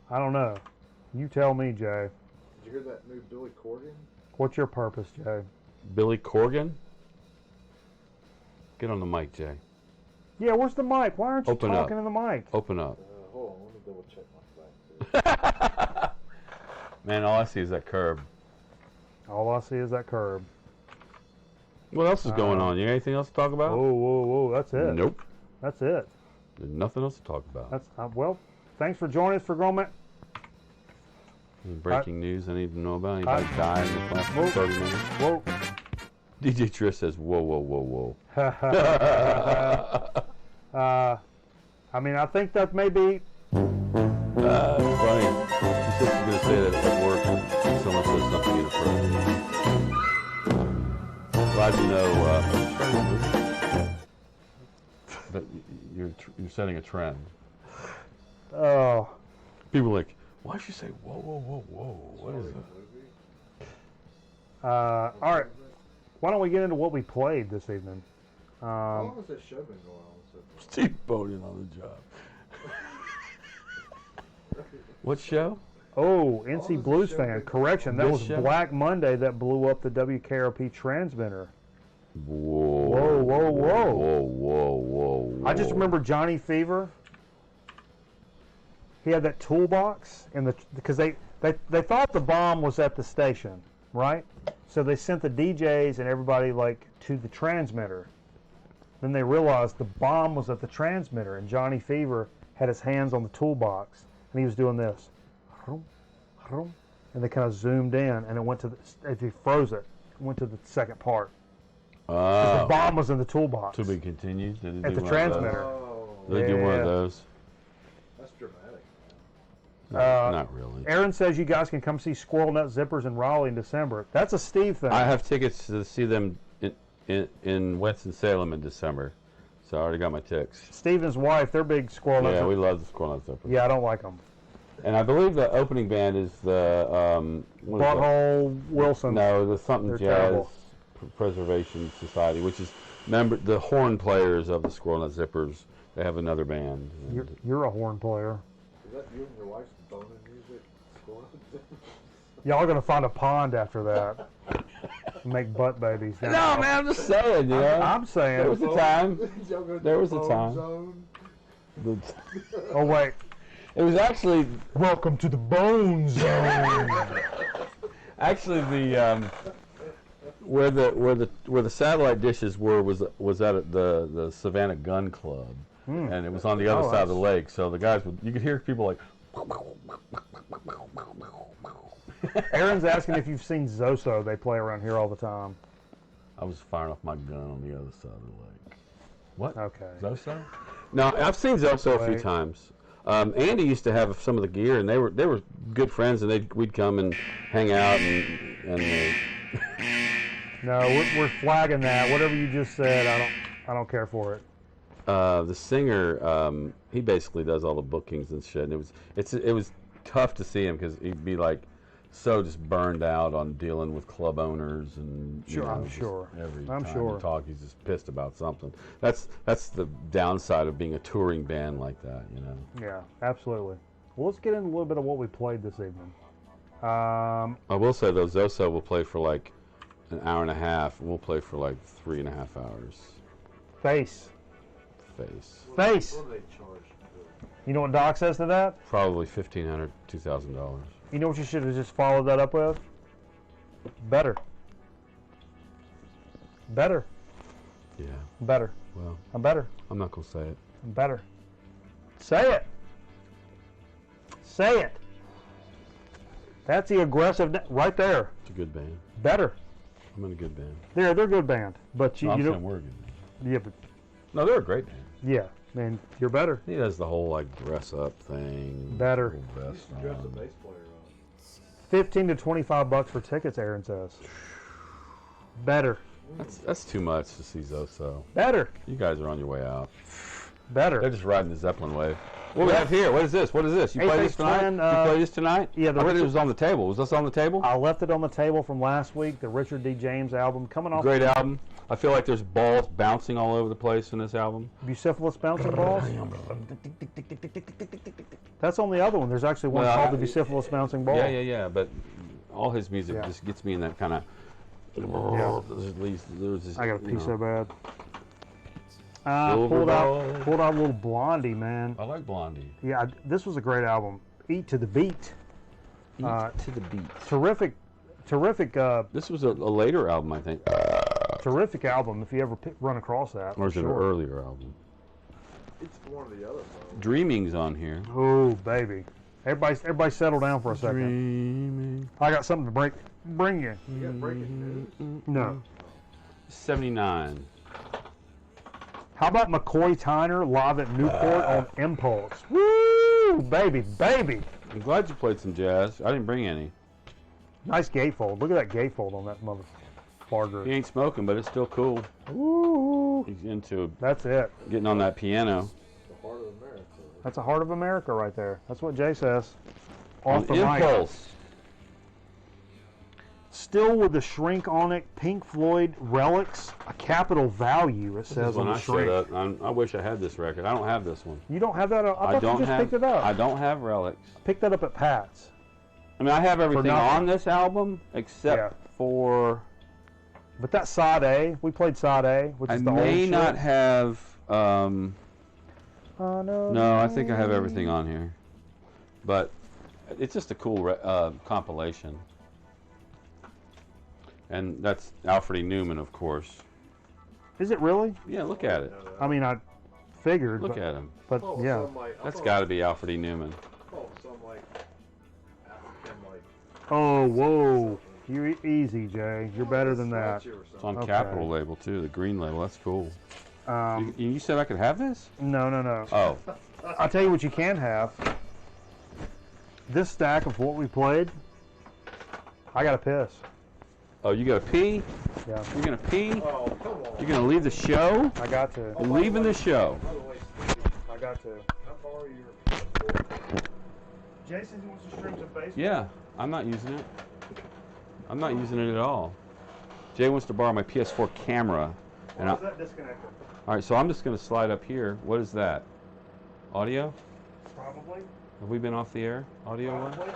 I don't know. You tell me, Jay. Did you hear that new Billy Corgan? What's your purpose, Jay? Billy Corgan. Get on the mic, Jay. Yeah, where's the mic? Why aren't you Open up. talking in the mic? Open up. Hold on, let me double check my facts. Man, all I see is that curb. All I see is that curb. What else is going on? You got anything else to talk about? Whoa, that's it. Nope. That's it. There's nothing else to talk about. That's well. Thanks for joining us for Grown Any breaking news I need to know about? Anybody died in the last 30 minutes? Whoa. DJ Trish says, whoa, whoa, whoa, whoa. I mean, I think that may be. Funny. She said she's going to say that at work when someone says something inappropriate. Glad to know that you're setting a trend. Oh. People are like, why should you say, whoa, whoa, whoa, whoa? What is that? All right. Why don't we get into what we played this evening? How long has this show been going on? So far? Steve Bowden on the job. What show? Oh, Oh, NC this Blues show fan. big. Correction. That This was show? Black Monday that blew up the WKRP transmitter. Whoa. Whoa, whoa, whoa. Whoa, whoa, whoa. I just remember Johnny Fever. He had that toolbox because they thought the bomb was at the station, right? So they sent the DJs and everybody to the transmitter. Then they realized the bomb was at the transmitter, and Johnny Fever had his hands on the toolbox, and he was doing this, and they kind of zoomed in, and it went to as he froze it, went to the second part. The bomb was in the toolbox. To be continued. Did they At do the one of those? transmitter. Oh, Did they do one Yeah. of those? that's dramatic. Not really. Aaron says you guys can come see Squirrel Nut Zippers in Raleigh in December. That's a Steve thing. I have tickets to see them in Winston-Salem in December. So I already got my tickets. Steve and his wife, they're big Squirrel Nut Yeah, Zippers. we love the Squirrel Nut Zippers. Yeah, I don't like them. And I believe the opening band is the what is that? Butthole Wilson. No, the something They're Jazz terrible. Preservation Society, which is the horn players of the Squirrel Nut Zippers. They have another band. You're a horn player. Is that you and your wife's boning music? Scoring? Y'all are gonna find a pond after that. And make butt babies. No, man, I'm just saying, you know. I'm saying. There was a time. Y'all go to There the was a bone time. zone? Oh wait. It was actually Welcome to the Bone Zone. the where the satellite dishes were was at the Savannah Gun Club, and it was on the other side of the lake. So the guys you could hear people like. Aaron's asking if you've seen Zoso. They play around here all the time. I was firing off my gun on the other side of the lake. What? Okay. Zoso? No, I've seen Zoso a few Wait. times. Andy used to have some of the gear, and they were good friends, and we'd come and hang out and No, we're flagging that. Whatever you just said, I don't care for it. The singer, he basically does all the bookings and shit. And it was tough to see him because he'd be like so just burned out on dealing with club owners and Sure, I'm just sure. Every I'm time sure. he talks, he's just pissed about something. That's the downside of being a touring band like that, you know. Yeah, absolutely. Well, let's get into a little bit of what we played this evening. I will say though, Zoso will play for like an hour and a half, and we'll play for like 3.5 hours. Face. Face. Face. What do they charge? You know what Doc says to that? Probably $1,500, $2,000. You know what you should have just followed that up with? Better. Better. Yeah. Better. Well, I'm better. I'm not gonna say it. I'm better. Say it. Say it. That's the aggressive right there. It's a good band. Better. I'm in a good band. They're a good band, but No, I'm you saying don't. we're a good band. Yeah, but No, they're a great band. yeah, man, you're better. He does the whole like dress up thing. Better. Little vest Dress the on. bass player up. $15 to $25 for tickets, Aaron says. Better. That's too much to see Zoso. Better. You guys are on your way out. Better. They're just riding the Zeppelin wave. What we have here? What is this? What is this? You play this tonight? Twin, You play this tonight? yeah, the I thought it Richard- was on the table. Was this on the table? I left it on the table from last week, the Richard D. James album, coming off Great album. I feel like there's balls bouncing all over the place in this album. Bucephalus Bouncing Balls. That's on the other one. There's actually one Well, called the Bucephalus Bouncing Ball. Yeah. But all his music Yeah. just gets me in that kind of. Yeah. There's this, I got a you piece know. so bad. Silver Pulled Ball. out a little Blondie, man. I like Blondie. Yeah, this was a great album. Eat to the Beat. To the beat. Terrific, This was a later album, I think. terrific album. If you ever run across that. Or is it for an sure. earlier album? It's one of the other phones. Dreaming's on here. Oh, baby. Everybody settle down for a second. Dreaming. I got something to bring you. You got breaking news. No. 79. How about McCoy Tyner live at Newport on Impulse? Woo! Baby. I'm glad you played some jazz. I didn't bring any. Nice gatefold. Look at that gatefold on that motherfucker. He ain't smoking, but it's still cool. Ooh. He's into That's it. getting on that piano. The heart of America. That's the heart of America right there. That's what Jay says. Off the mic. Impulse. Still with the shrink on it. Pink Floyd Relics. A capital value, it This says is when on the I showed shrink. up. I wish I had this record. I don't have this one. You don't have that? I thought don't you just have. picked it up. I don't have Relics. Picked that up at Pat's. I mean, I have everything nothing. on this album except Yeah. for. But that Side A, we played Side A, which I is the old may shit. not have. Oh, no. No, I think I have everything on here, but it's just a cool compilation. And that's Alfred E. Newman, of course. Is it really? Yeah, look at it. I mean, I figured. Look but, at him. But Oh, yeah. some like, That's got to be Alfred E. Newman. some like African like. Oh, whoa. You easy, Jay. You're better than that. It's on Okay. Capitol label too, the green label. That's cool. Um, You said I could have this? no. Oh, I'll tell you what you can have. This stack of what we played, I got to piss. oh, you got to pee? Yeah, You're gonna pee? Oh, come on. You're gonna leave the show? I got to. You're leaving the show. By the way, Stevie, I got to. how far are your? Jason wants to stream some baseball. Yeah, I'm not using it. I'm not using it at all. Jay wants to borrow my PS4 camera, and Why is that disconnected? all right, so I'm just gonna slide up here. What is that? Audio? Probably. Have we been off the air? Audio? Probably.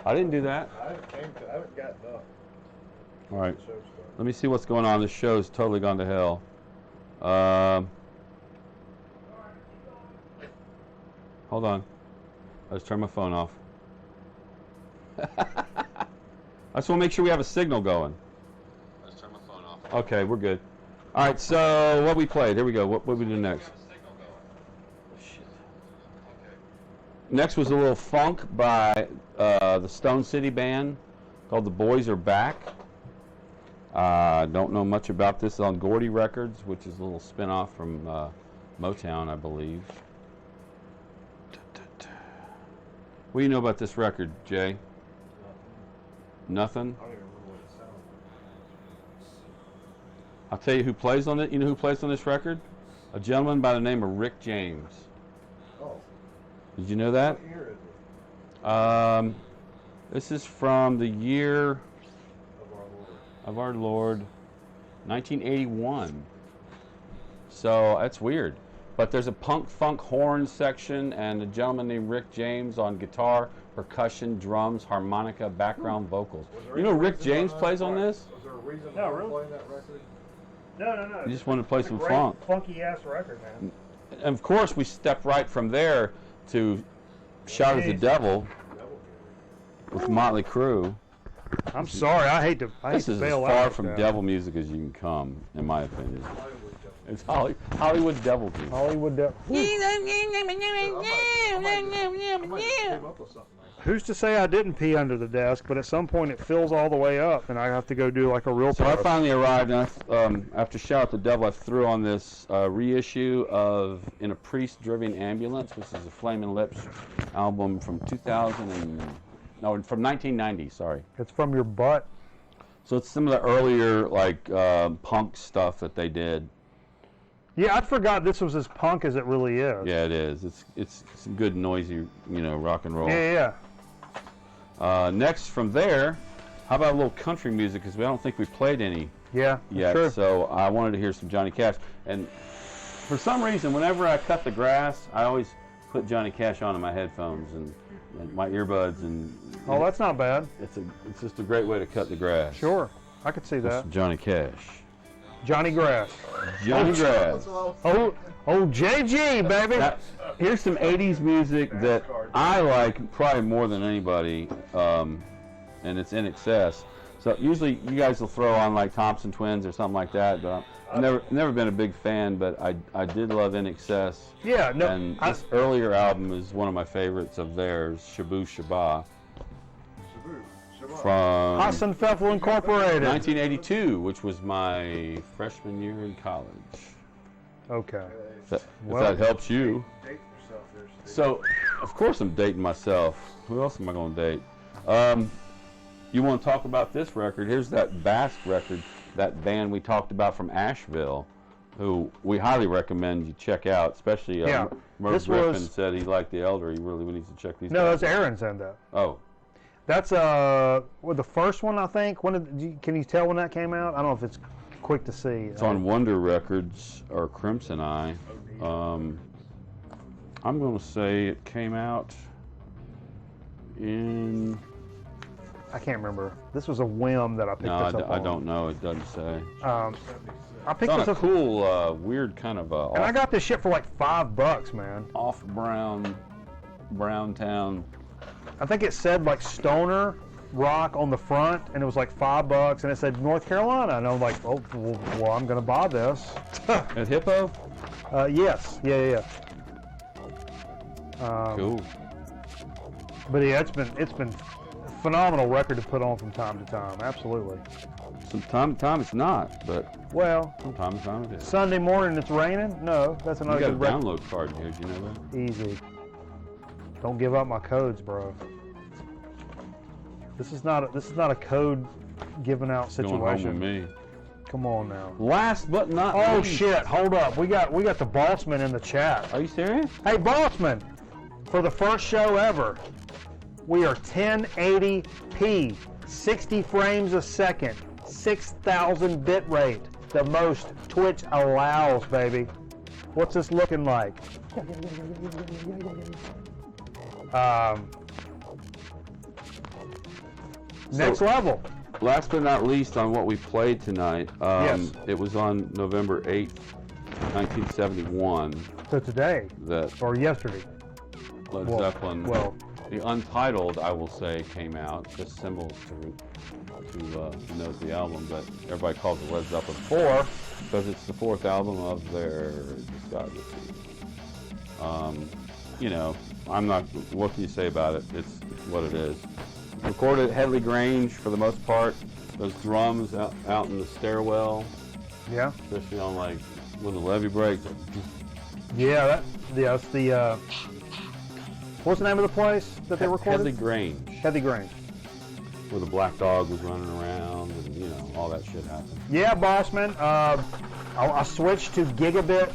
I didn't do that. I haven't gotten up. All right. The show started. Let me see what's going on. This show's totally gone to hell. Hold on. I just turned my phone off. I just want to make sure we have a signal going. I just turned my phone off. Okay, we're good. All right, so what we played. Here we go. What we do next? Shit. Next was a little funk by the Stone City Band called The Boys Are Back. Don't know much about this. It's on Gordy Records, which is a little spin-off from Motown, I believe. What do you know about this record, Jay? Nothing? I don't even remember what it sounds I'll tell you who plays on it. You know who plays on this record? A gentleman by the name of Rick James. Oh, Did you know that? what year is it? This is from the year Of our Lord. of our Lord, 1981. So that's weird. But there's a punk funk horn section and a gentleman named Rick James on guitar, percussion, drums, harmonica, background vocals. You know Rick James plays on this? Was there a reason No, for really? playing that record? No. You just wanted to play some funk. funky ass record, man. And of course, we step right from there to Shout at the Devil with Motley Crue. I'm sorry, I hate to This is as bail far out from like that. devil music as you can come, in my opinion. Hollywood Devil. It's Hollywood devil music. Hollywood Devil. I might came up with something like Who's to say I didn't pee under the desk? But at some point it fills all the way up, and I have to go do like a real. So I push. finally arrived, and after Shout at the Devil, I threw on this reissue of In a Priest-Driven Ambulance, which is a Flamin' Lips album from 1990, sorry. It's from your butt. So it's some of the earlier, like, punk stuff that they did. Yeah, I forgot this was as punk as it really is. Yeah, it is. It's some good, noisy, rock and roll. Yeah. Next from there, how about a little country music? Because I don't think we've played any Yeah. yet. True. So I wanted to hear some Johnny Cash. And for some reason, whenever I cut the grass, I always put Johnny Cash on in my headphones and my earbuds. And Oh, that's not bad. it's just a great way to cut the grass. Sure, I could see that. Some Johnny Cash. Johnny Grass. Johnny that. Grass. Oh, JG, baby. Now, here's some 80s music that I like probably more than anybody, and it's In Excess. So usually you guys will throw on like Thompson Twins or something like that, but I've never been a big fan, but I did love In Excess. Yeah, no, And this earlier album is one of my favorites of theirs, Shabu Shaba, from Hassan Pfeffel Incorporated. 1982, which was my freshman year in college. Okay. If Well- that helps you. Date yourself there, Steve. So, of course I'm dating myself. Who else am I going to date? You want to talk about this record? Here's that Basque record, that band we talked about from Asheville, who we highly recommend you check out, especially Yeah, Merv this Griffin was- said he liked the Elder. He really needs to check these No, guys that's Aaron sent that. Oh, That's well, the first one I think. Can you tell when that came out? I don't know if it's quick to see. it's on Wonder Records or Crimson Eye. I'm going to say it came out in... I can't remember. This was a whim that I picked No, this up I on. don't know. It doesn't say. I It's picked on this a up, cool, weird kind of and I got this shit for like $5, man. off Brown Town. I think it said like Stoner Rock on the front, and it was like $5, and it said North Carolina, and I'm like, oh, well, I'm gonna buy this. At Hippo? Yes, yeah. Cool. But yeah, it's been a phenomenal record to put on from time to time. Absolutely. Some time to time it's not, but Well, from time to time it is. Sunday morning it's raining. No, that's You another got a good record. download card here, do you know that? Easy. Don't give up my codes, bro. This is not a code giving out Going home with situation. me. Come on now. Last but not Oh least. shit! Hold up. We got the Bossman in the chat. Are you serious? Hey Bossman, for the first show ever, we are 1080p, 60 frames a second, 6,000 bit rate, the most Twitch allows, baby. What's this looking like? Next level. Last but not least on what we played tonight, Yes. it was on November 8th, 1971, So today that or yesterday. Led Well- Zeppelin, well. the Untitled, I will say, came out. Just symbols to denote the album, but everybody calls it Led Zeppelin 4 because it's the fourth album of their discography. I'm not. What can you say about it? It's what it is. Recorded at Headley Grange for the most part. Those drums out in the stairwell, Yeah. especially on like when the levee breaks. Yeah. That's the. What's the name of the place that they recorded? Headley Grange, Headley Grange. where the black dog was running around, and all all that shit happen. Yeah, Bossman. I switched to gigabit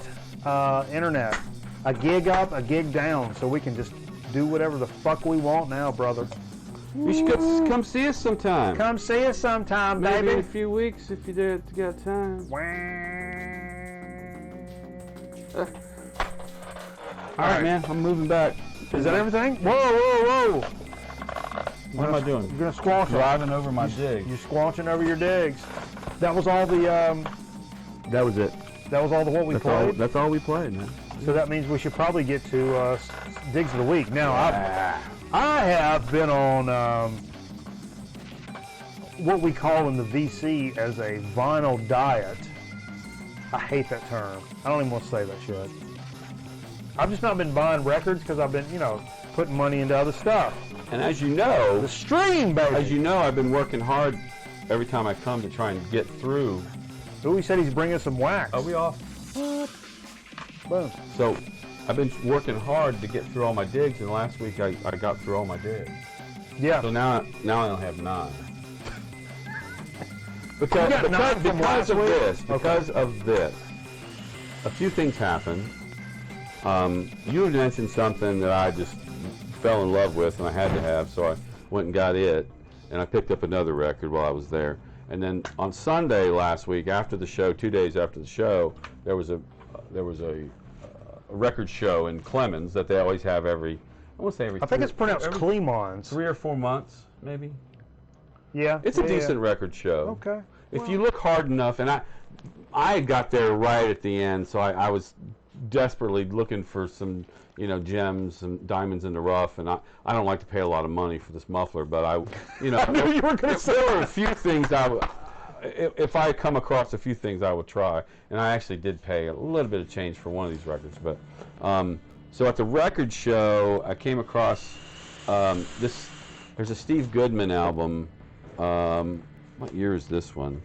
internet. A gig up, a gig down, so we can just do whatever the fuck we want now, brother. You should come see us sometime. Come see us sometime, Maybe baby. in a few weeks if you got time. All right, man. I'm moving back. Is that everything? Whoa, whoa, whoa! What am I doing? You're gonna squash them. Driving over my dig. You're squanching over your digs. That was all the. That was it. That was all the what we played. That's all we played, man. So that means we should probably get to digs of the week. Now I have been on what we call in the VC as a vinyl diet. I hate that term. I don't even want to say that shit. I've just not been buying records because I've been, putting money into other stuff. And as you know, The stream, baby. as you know, I've been working hard every time I come to try and get through. Ooh, he said he's bringing some wax. Are we off? Boom. So I've been working hard to get through all my digs, and last week I got through all my digs. Yeah. So now I only have 9. You got 9 from last week? Because of this, a few things happened. You had mentioned something that I just fell in love with and I had to have, so I went and got it, and I picked up another record while I was there. And then on Sunday last week, after the show, 2 days after the show, there was a record show in Clemens that they always have every. I want to say every. I think it's pronounced Clemons. 3 or 4 months, maybe. Yeah. It's a decent record show. Okay. If you look hard enough, and I got there right at the end, so I was desperately looking for some, gems and diamonds in the rough, and I don't like to pay a lot of money for this muffler, but I knew you were going to say there were a few things if I come across a few things I would try, and I actually did pay a little bit of change for one of these records, but so at the record show I came across there's a Steve Goodman album. What year is this one?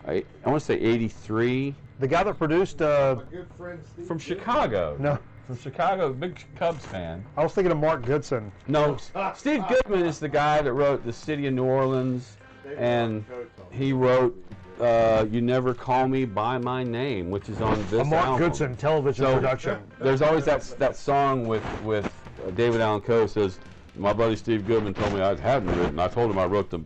I want to say 83. The guy that produced. From Chicago. No. From Chicago, big Cubs fan. I was thinking of Mark Goodson. No, Steve Goodman is the guy that wrote The City of New Orleans, and he wrote You Never Call Me By My Name, which is on this A Mark album. Goodson television production. There's always that song with David Allan Coe says, my buddy Steve Goodman told me I hadn't written. I told him I wrote the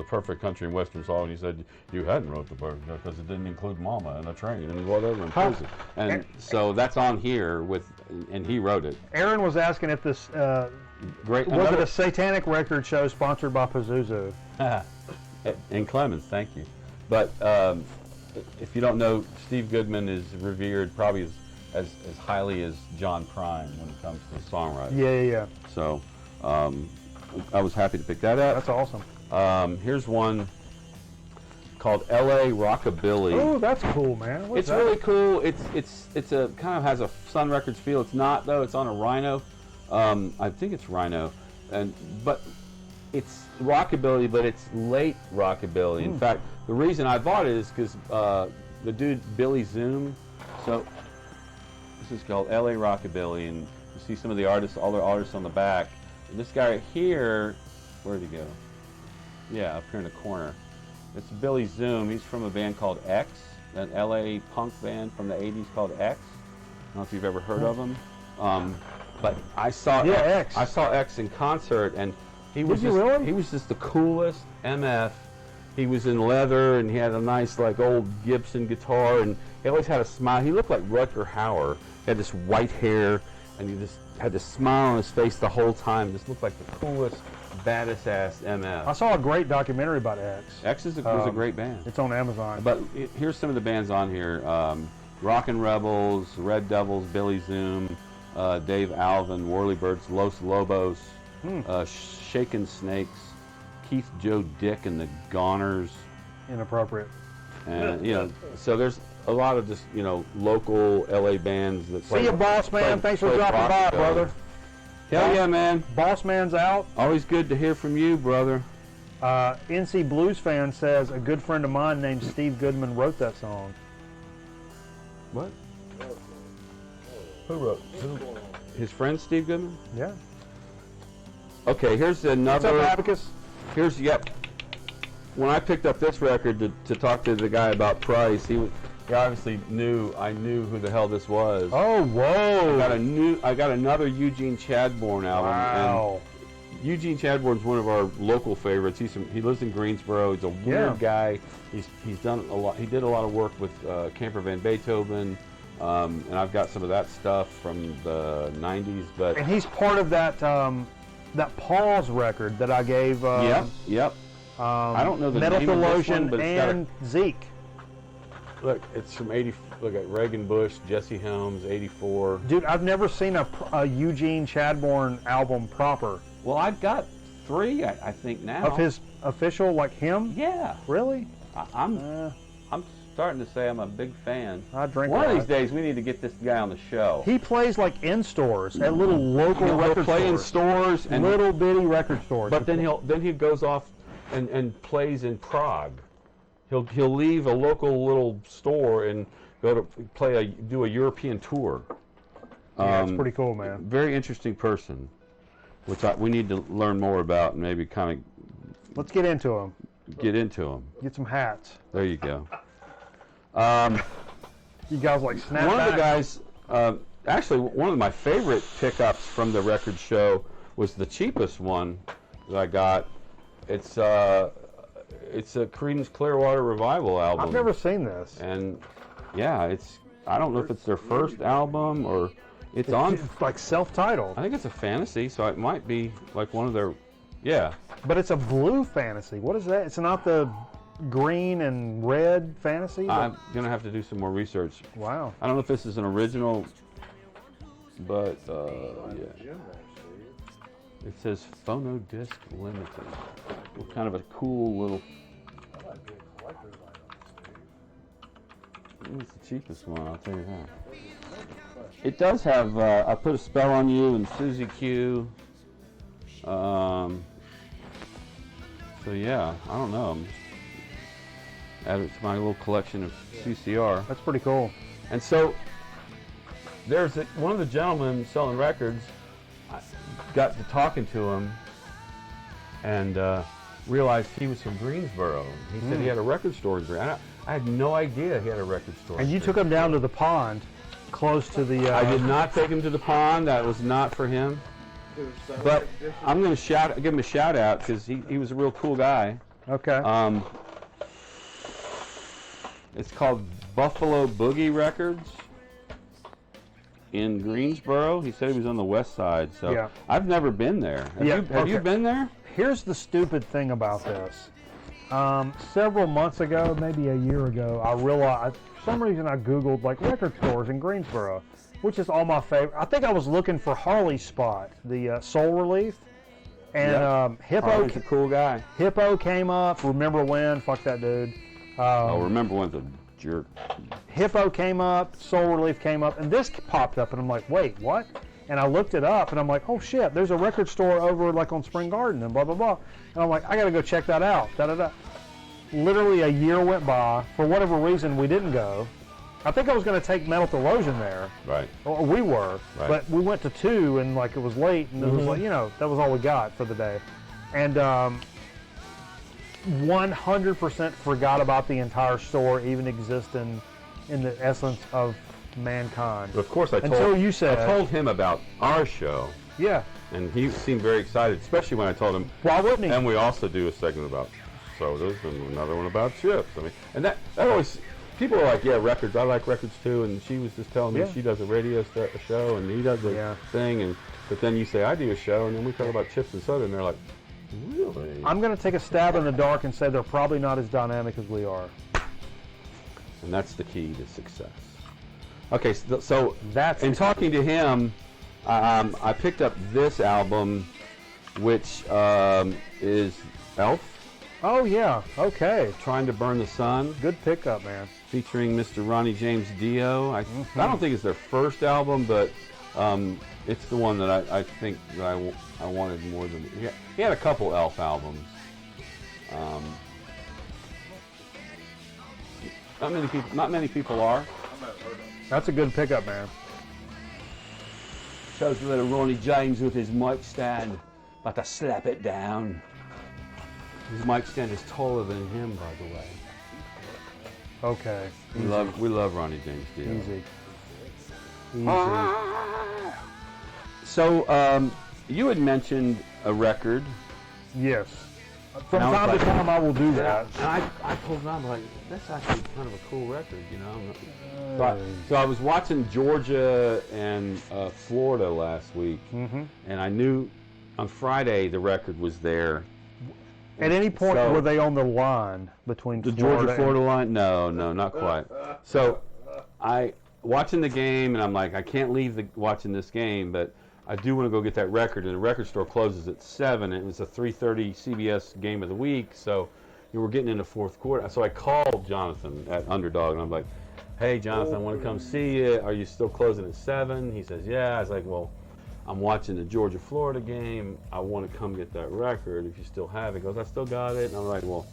perfect country and western song, and he said you hadn't wrote the perfect because it didn't include Mama and a train and whatever and prison. And so that's on here and he wrote it. Aaron was asking if this Great. was it a satanic record show sponsored by Pazuzu? In Clemens, thank you. But if you don't know, Steve Goodman is revered probably as highly as John Prine when it comes to songwriting. Yeah. So I was happy to pick that up. That's awesome. Here's one called L.A. Rockabilly. Oh, that's cool, man. What's It's that? really cool. It's a kind of has a Sun Records feel. It's not though. It's on a Rhino. I think it's Rhino, but it's rockabilly, but it's late rockabilly. In fact, the reason I bought it is because the dude Billy Zoom. So this is called L.A. Rockabilly, and you see some of the artists, all the artists on the back. And this guy right here, where'd he go? Yeah, up here in the corner. It's Billy Zoom. He's from a band called X, an LA punk band from the 80s called X. I don't know if you've ever heard of them. But I saw X. I saw X in concert, and he was Did you really? he was just the coolest MF. He was in leather, and he had a nice like old Gibson guitar, and he always had a smile. He looked like Rutger Hauer. He had this white hair, and he just had this smile on his face the whole time. Just looked like the coolest, baddest ass MF. I saw a great documentary about X. X was a great band. It's on Amazon. But here's some of the bands on here. Rockin' Rebels, Red Devils, Billy Zoom, Dave Alvin, Whirlybirds, Los Lobos, Shakin' Snakes, Keith Joe Dick and the Goners. Inappropriate. And, so there's a lot of just, local LA bands that play. See you, Boss Man. Thanks for dropping by, brother. Hell yeah, man. Boss Man's out. Always good to hear from you, brother. NC Blues fan says a good friend of mine named Steve Goodman wrote that song. What? Who wrote? His friend Steve Goodman? Yeah. Okay, here's another. What's up, Abacus? Here's when I picked up this record to talk to the guy about price, he obviously I knew who the hell this was. Oh, whoa! I got another Eugene Chadbourne album. Wow. And Eugene Chadbourne's one of our local favorites. He lives in Greensboro. He's a weird guy. He's done a lot. He did a lot of work with Camper Van Beethoven, and I've got some of that stuff from the '90s. But and he's part of that that Paul's record that I gave. Yep. I don't know the Metal name of this Theologian one, but and Zeke. Look, it's from '80. Look at Reagan Bush, Jesse Helms, '84. Dude, I've never seen a Eugene Chadbourne album proper. Well, I've got 3, I think now. Of his official, like him? Yeah. Really? I'm starting to say I'm a big fan. I drink One a of lot. these days, we need to get this guy on the show. He plays like in stores, at little local He'll record play in stores. stores and Little bitty record stores. But then he goes off and plays in Prague. He'll leave a local little store and go to do a European tour. Yeah, it's pretty cool, man. Very interesting person, which we need to learn more about and maybe kind of Let's get into him. get into him. Get some hats. There you go. You guys like snap One of the back. guys, actually, one of my favorite pickups from the record show was the cheapest one that I got. It's a Creedence Clearwater Revival album. I've never seen this. And yeah, I don't know if it's their first album or it's on. It's like self-titled. I think it's a fantasy, so it might be like one of their, yeah. But it's a blue fantasy. What is that? It's not the green and red fantasy? I'm gonna have to do some more research. Wow. I don't know if this is an original, but yeah. It says Phono Disc Limited. What kind of a cool little. It's the cheapest one, I'll tell you that. It does have I Put a Spell on You and Susie Q. So yeah, I don't know. I'm just add it to my little collection of CCR. That's pretty cool. And so there's one of the gentlemen selling records. I got to talking to him and realized he was from Greensboro. He said he had a record store in Greensboro. I had no idea he had a record store. And you took him down to the pond, close to the... I did not take him to the pond. That was not for him. But I'm going to give him a shout out because he was a real cool guy. Okay. It's called Buffalo Boogie Records in Greensboro. He said he was on the west side, so Yeah. I've never been there. Have you been there? Here's the stupid thing about this. Several months ago, maybe a year ago, I realized, for some reason I Googled like record stores in Greensboro, which is all my favorite. I think I was looking for Harley's spot, the Soul Relief. And Hippo, Harley's a cool guy. Hippo came up. Remember when? Fuck that dude. Remember when's a jerk. Hippo came up, Soul Relief came up, and this popped up, and I'm like, wait, what? And I looked it up, and I'm like, oh shit, there's a record store over like on Spring Garden, and blah blah blah. And I'm like, I gotta go check that out. Da da da. Literally a year went by. For whatever reason, we didn't go. I think I was gonna take Metal Theologian there. Right. Or we were, Right. but we went to 2, and like it was late, and it was like, that was all we got for the day. And 100% forgot about the entire store even existing in the essence of mankind. But of course, Until you said- I told him about our show, Yeah. and he seemed very excited, especially when I told him. Why wouldn't he? And we also do a segment about sodas and another one about chips. I mean, and that always, people are like, yeah, records. I like records too. And she was just telling me Yeah. she does a radio show and he does a thing. But then you say I do a show, and then we talk about chips and soda, and they're like, really? I'm going to take a stab in the dark and say they're probably not as dynamic as we are. And that's the key to success. Okay, so That's in the talking to him, I picked up this album, which is Elf, Oh, yeah. Okay. Trying to Burn the Sun, Good pickup, man. featuring Mr. Ronnie James Dio. I don't think it's their first album, but it's the one that I think that I wanted more than. He had a couple Elf albums. Not many people are. That's a good pickup, man. Shows little Ronnie James with his mic stand, but to slap it down. His mic stand is taller than him, by the way. Okay. We love Ronnie James Dio. Easy. So you had mentioned a record. Yes. From And I was time like- to time, I will do that. And I pulled it out, I'm like, that's actually kind of a cool record, you know. So I was watching Georgia and Florida last week, and I knew on Friday the record was there. At any point, So- were they on the line between The Florida Georgia-Florida line? No, not quite. So I watching the game, and I'm like, I can't leave watching this game, but I do want to go get that record. And the record store closes at 7. And it was a 3:30 CBS game of the week, so you were getting into fourth quarter. So I called Jonathan at Underdog, and I'm like, hey, Jonathan, I want to come see you. Are you still closing at 7? He says, yeah. I was like, well, I'm watching the Georgia-Florida game. I want to come get that record if you still have it. He goes, I still got it. And I'm like, well,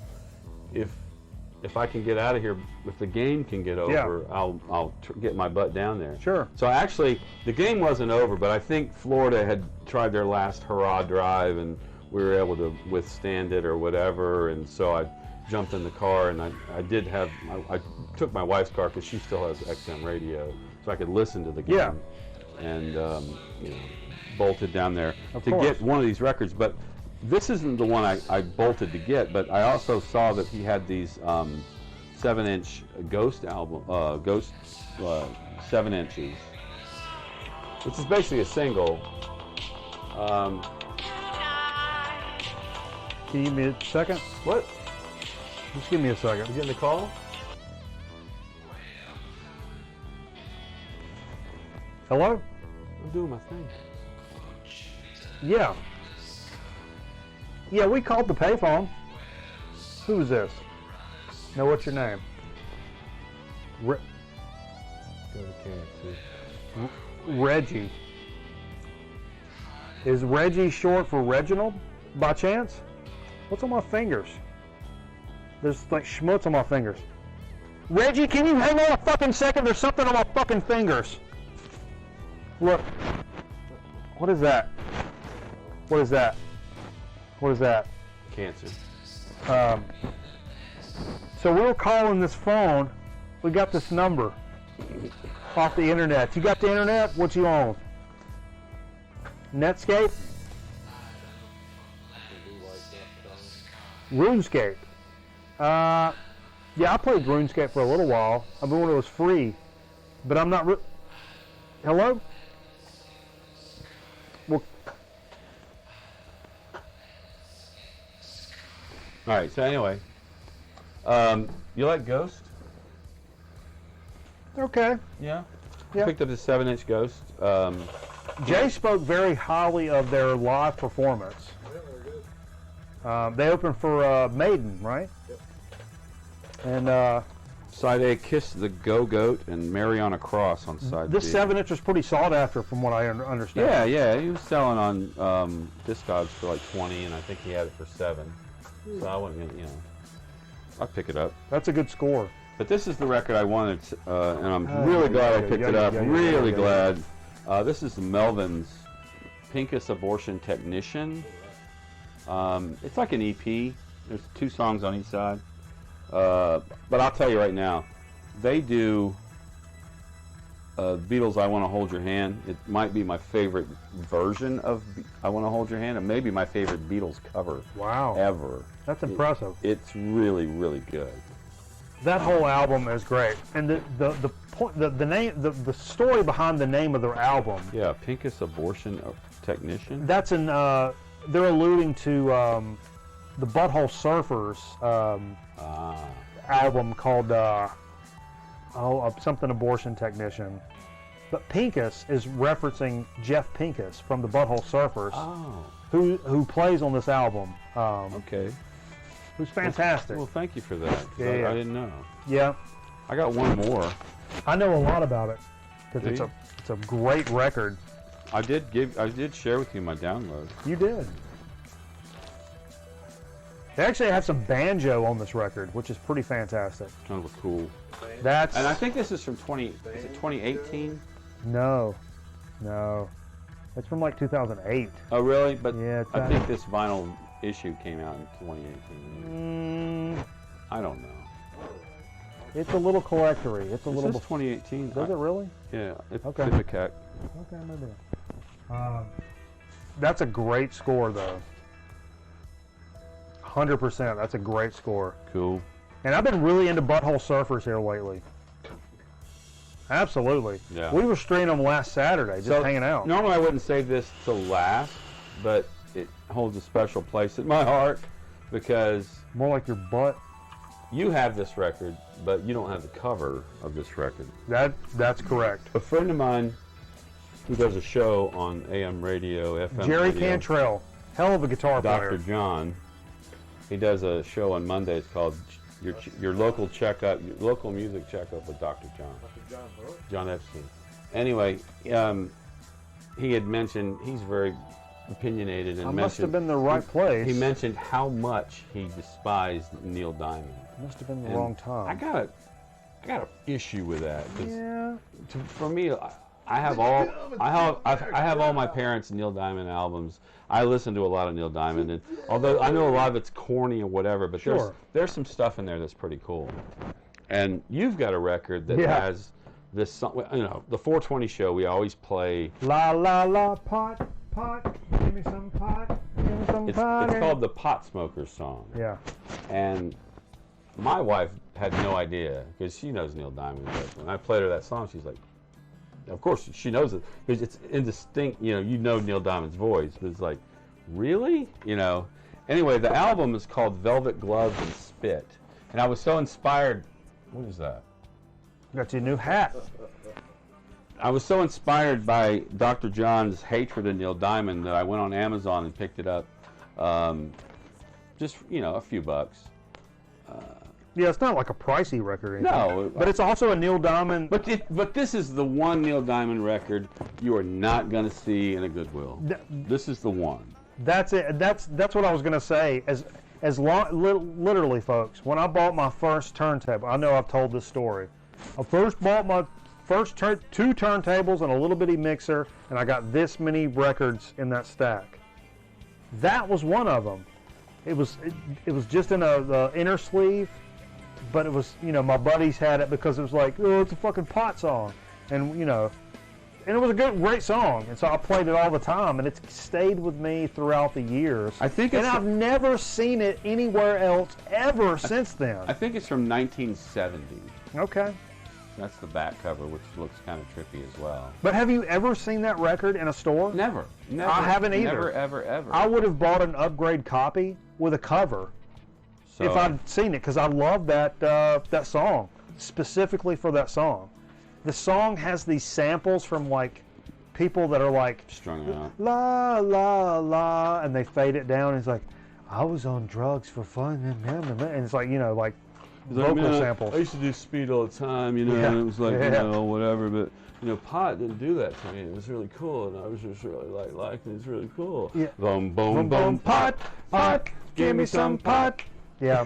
if I can get out of here, if the game can get over, I'll get my butt down there. Sure. So actually, the game wasn't over, but I think Florida had tried their last hurrah drive, and we were able to withstand it or whatever. And so I jumped in the car, and I took my wife's car because she still has XM radio, so I could listen to the game. Yeah. And bolted down there Of to course. get one of these records, but this isn't the one I bolted to get, but I also saw that he had these 7-inch Ghost album, Ghost 7 inches, which is basically a single. Can you give me a second? What? Just give me a second. You getting the call? Hello? I'm doing my thing. Yeah. Yeah, we called the payphone. Who is this? Now, what's your name? Reggie. Is Reggie short for Reginald, by chance? What's on my fingers? There's like schmutz on my fingers. Reggie, can you hang on a fucking second? There's something on my fucking fingers. Look. What is that? What is that? What is that? Cancer. So we were calling this phone. We got this number off the internet. You got the internet? What you on? Netscape? RuneScape. Yeah, I played RuneScape for a little while. I mean, when it was free. But I'm not... Hello? Well, All right. So anyway, you like Ghost? okay. Yeah. Yeah. Picked up the 7-inch Ghost. Jay spoke very highly of their live performance. They opened for Maiden, right? Yep. And Side A, Kiss the Go-Goat, and Mary on a Cross on side this B. 7-inch was pretty sought after, from what I understand. Yeah, he was selling on Discogs for like 20, and I think he had it for 7. So I wasn't gonna, I'd pick it up. That's a good score. But this is the record I wanted, and I'm really glad I picked it up. Really glad. This is the Melvin's Pincus Abortion Technician. It's like an EP. There's 2 songs on each side. But I'll tell you right now, they do Beatles' I Want to Hold Your Hand. It might be my favorite version of I Want to Hold Your Hand, and maybe my favorite Beatles cover Wow. ever. That's impressive. It's really, really good. That whole album is great. And the point, the name, the story behind the name of their album. Yeah, Pincus Abortion Technician. That's they're alluding to the Butthole Surfers album called something Abortion Technician. But Pincus is referencing Jeff Pincus from the Butthole Surfers, who plays on this album. Okay. Who's fantastic. Well, thank you for that. 'Cause Yeah. I didn't know. Yeah, I got one more. I know a lot about it because Do it's a great record. I did share with you my download. You did. They actually have some banjo on this record, which is pretty fantastic. Kind of cool. That's And I think this is from 2018? no, it's from like 2008. Oh, really? But Yeah, it's I think this vinyl issue came out in 2018? I don't know. It's a little collectory. It's a It little. says 2018. Does it really? Yeah, it's Okay. Ipecac. Okay, maybe. That's a great score, though. 100%. That's a great score. Cool. And I've been really into Butthole Surfers here lately. Absolutely. Yeah. We were streaming them last Saturday, just hanging out. Normally I wouldn't save this to last, but it holds a special place in my heart because More like your butt. you have this record, but you don't have the cover of this record. That's correct. A friend of mine who does a show on AM radio, FM Jerry radio, Cantrell, hell of a guitar Dr. player. John, he does a show on Mondays called your local checkup, your local music checkup with Dr. John. John Epstein. Anyway, he had mentioned he's very opinioted and I must mentioned have been the right place. he mentioned how much he despised Neil Diamond. Must have been the And wrong time. I got an issue with that. 'Cause Yeah. for me, I have all my parents' Neil Diamond albums. I listen to a lot of Neil Diamond, and although I know a lot of it's corny or whatever, but Sure. there's some stuff in there that's pretty cool. And you've got a record that Yeah. has this song. You know, the 420 show. We always play. La la la pot, give me some pot, give me some It's pot. called the Pot Smokers song. Yeah. And my wife had no idea because she knows Neil Diamond. But when I played her that song, she's like, of course she knows it because it's indistinct. You know Neil Diamond's voice, but it's like, really? You know. Anyway, the album is called Velvet Gloves and Spit, and I was so inspired. What is that? Got you a new hat. I was so inspired by Dr. John's hatred of Neil Diamond that I went on Amazon and picked it up. Just a few bucks. Yeah, it's not like a pricey record or anything. No, But it's also a Neil Diamond. But this is the one Neil Diamond record you are not going to see in a Goodwill. This is the one. That's it. That's what I was gonna say. Literally, folks, when I bought my first turntable, I know I've told this story. I first bought my two turntables and a little bitty mixer, and I got this many records in that stack. That was one of them. It was just in the inner sleeve, but it was, my buddies had it because it was like, oh, it's a fucking Pot song, and and it was a great song, and so I played it all the time, and it's stayed with me throughout the years. And I've never seen it anywhere else ever since then. I think it's from 1970. Okay. That's the back cover, which looks kind of trippy as well. But have you ever seen that record in a store? Never. I haven't either. Never, ever, ever. I would have bought an upgrade copy with a cover So, if I'd seen it, because I love that song, specifically for that song. The song has these samples from like people that are like strung out. la la la, and they fade it down. And it's like, I was on drugs for fun, and it's like like vocal samples. I used to do speed all the time, Yeah. and it was like Yeah. whatever. But Pot didn't do that to me. It was really cool, and I was just really liking it. It's really cool. Yeah. Boom, boom, Boom, boom, pot, give me some pot. Yeah,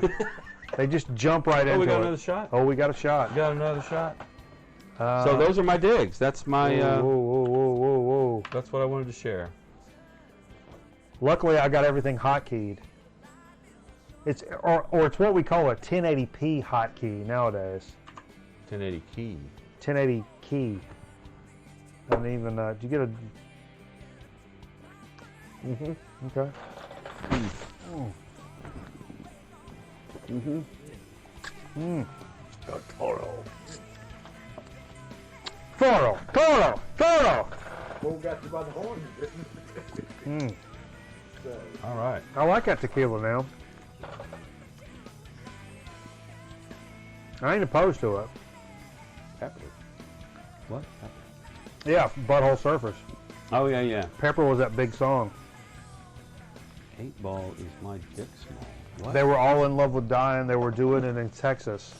they just jump right into Oh, we got it. another shot. Oh, we got a shot. Got another shot. So those are my digs. That's my. Whoa. That's what I wanted to share. Luckily, I got everything hotkeyed. It's or it's what we call a 1080p hotkey nowadays. 1080 key. 1080 key. And even did you get a? Okay. Toro. Bull got you by the horn. All right. I like that tequila now. I ain't opposed to it. Pepper. What? Yeah, Butthole Surfers. Oh yeah. Pepper was that big song. 8 Ball is my dick small. What? They were all in love with dying. They were doing it in Texas.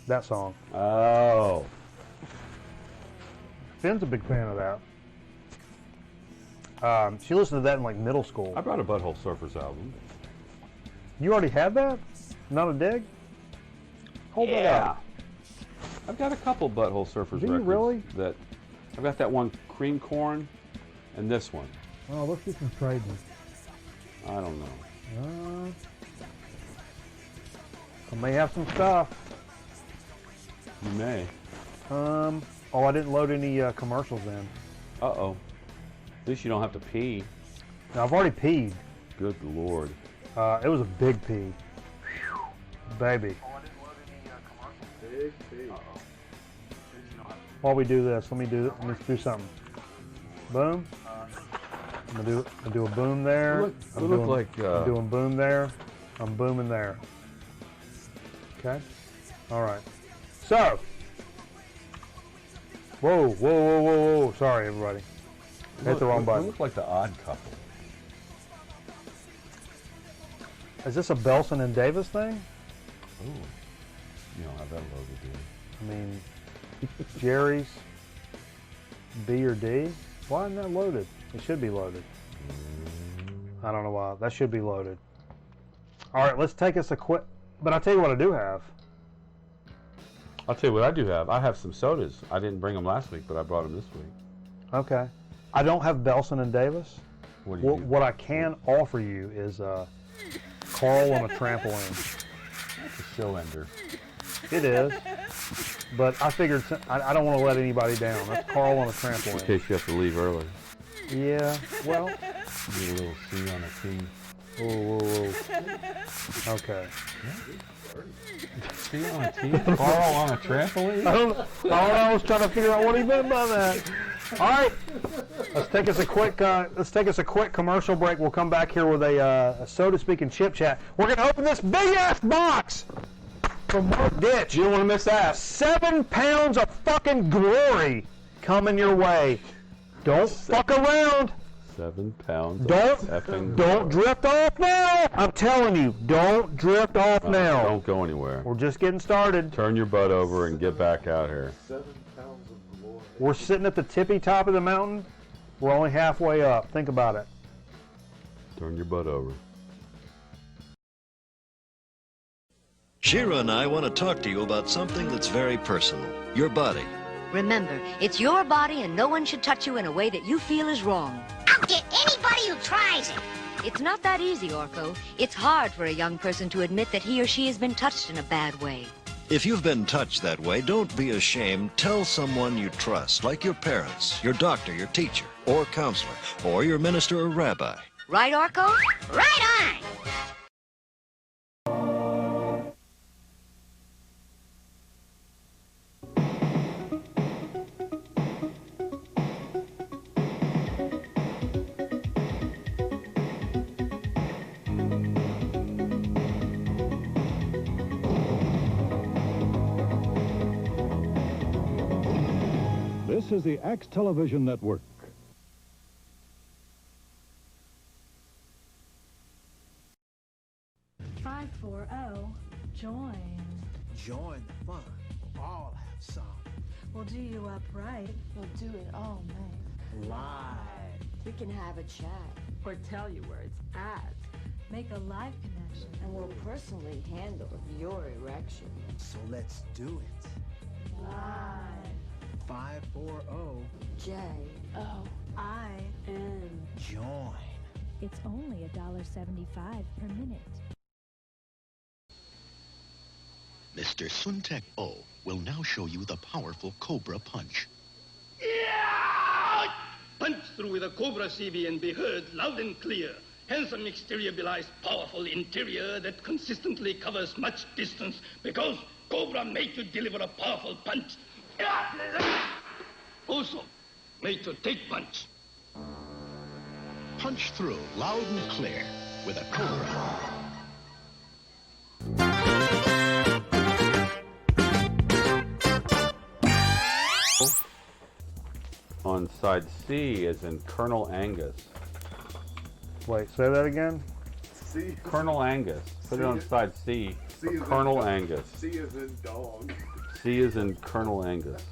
That song. Oh. Finn's a big fan of that. She listened to that in like middle school. I brought a Butthole Surfers album. You already have that? Not a dig? Hold that up. I've got a couple Butthole Surfers Do you records. really? That I've got that one Cream Corn and this one. Oh, let's get some trading. I don't know. I may have some stuff. You may. Oh, I didn't load any commercials in. Uh-oh. At least you don't have to pee. Now, I've already peed. Good Lord. It was a big pee. Whew. Baby. Big pig. While we do this, let me do something. Boom. I'm gonna do a boom there. I'm doing boom there. I'm booming there. Okay. All right. So. Whoa. Sorry, everybody. Hit the wrong button. You look like the Odd Couple. Is this a Belson and Davis thing? Ooh. You don't have that logo, do you? I mean, Jerry's B or D? Why isn't that loaded? It should be loaded. I don't know why. That should be loaded. All right, let's take us a quick... But I'll tell you what I do have. I'll tell you what I do have. I have some sodas. I didn't bring them last week, but I brought them this week. Okay. I don't have Belson and Davis. What do you do? What I can offer you is Carl on a trampoline. That's a show ender. It is. But I figured I don't want to let anybody down. That's Carl on a trampoline. In case you have to leave early. Yeah, well... Need a little C on a T. Whoa. Okay. C on a T? Carl on a trampoline? I was trying to figure out what he meant by that. All right, let's take us a quick commercial break. We'll come back here with a soda speaking chip chat. We're gonna open this big ass box from Mark Ditch. You don't want to miss that. 7 pounds of fucking glory coming your way. Don't fuck around. 7 pounds. Don't drift off now. I'm telling you, don't drift off now. Don't go anywhere. We're just getting started. Turn your butt over and get back out here. 7 pounds of glory. We're sitting at the tippy top of the mountain. We're only halfway up. Think about it. Turn your butt over. Shira and I want to talk to you about something that's very personal. Your body. Remember, it's your body and no one should touch you in a way that you feel is wrong. I'll get anybody who tries it. It's not that easy, Orko. It's hard for a young person to admit that he or she has been touched in a bad way. If you've been touched that way, don't be ashamed. Tell someone you trust, like your parents, your doctor, your teacher, or counselor, or your minister or rabbi. Right, Orko? Right on. This is the X Television Network. Join. Join the fun. We'll all have some. We'll do you up right. We'll do it all night. Live. We can have a chat. Or tell you where it's at. Make a live connection. And we'll personally handle your erection. So let's do it. Live. 540 J-O-I-N. Join. It's only $1.75 per minute. Mr. Suntek O will now show you the powerful Cobra Punch. Yeah! Punch through with a Cobra CV and be heard loud and clear. Handsome exterior belies powerful interior that consistently covers much distance because Cobra made to deliver a powerful punch. Also, made to take punch. Punch through loud and clear with a Cobra. On side C as in Colonel Angus. Wait, say that again? C. Colonel Angus. Put it on side C. C is Colonel in Angus. C is in dog. C is in Colonel Angus.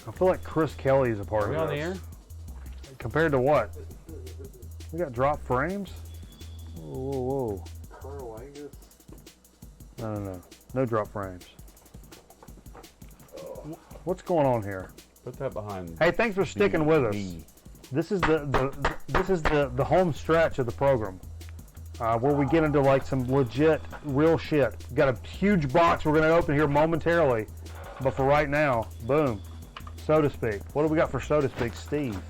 I feel like Chris Kelly is a part Are we of on this. the air? Compared to what? We got drop frames? Whoa. Colonel Angus? No. No drop frames. What's going on here? Put that behind. Hey, thanks for sticking with us. B. This is the home stretch of the program. where we get into like some legit, real shit. Got a huge box we're going to open here momentarily. But for right now, boom, so to speak. What do we got for so to speak, Steve?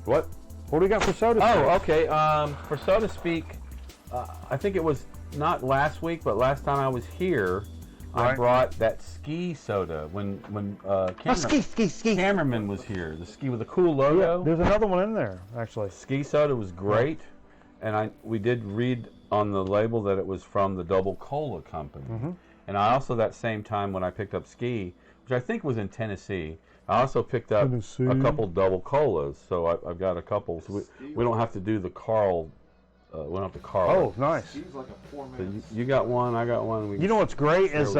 What? What do we got for so to speak? Oh, okay. For so to speak, I think it was not last week, but last time I was here, I brought that ski soda when Cameraman was here. The ski with a cool logo. Yeah, there's another one in there, actually. Ski soda was great, and we did read on the label that it was from the Double Cola Company. Mm-hmm. And I also, that same time when I picked up ski, which I think was in Tennessee, I also picked up a couple Double Colas. So I've got a couple. So we don't have to do the Carl. We don't have to Carl. Oh, nice. Ski's like a 4-man. So you got one, I got one. You know what's great is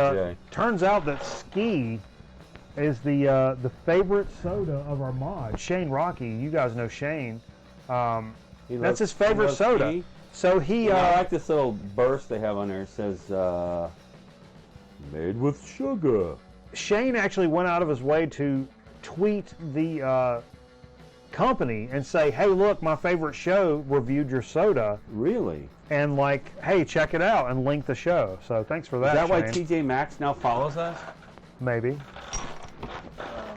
turns out that Ski is the favorite soda of our mod. Shane Rocky, you guys know Shane. That's his favorite soda. Ski. So he. I like this little burst they have on there. It says made with sugar. Shane actually went out of his way to tweet the company and say, hey, look, my favorite show reviewed your soda. Really? And like, hey, check it out, and link the show. So thanks for that, Is that why Shane. TJ Maxx now follows us? Maybe.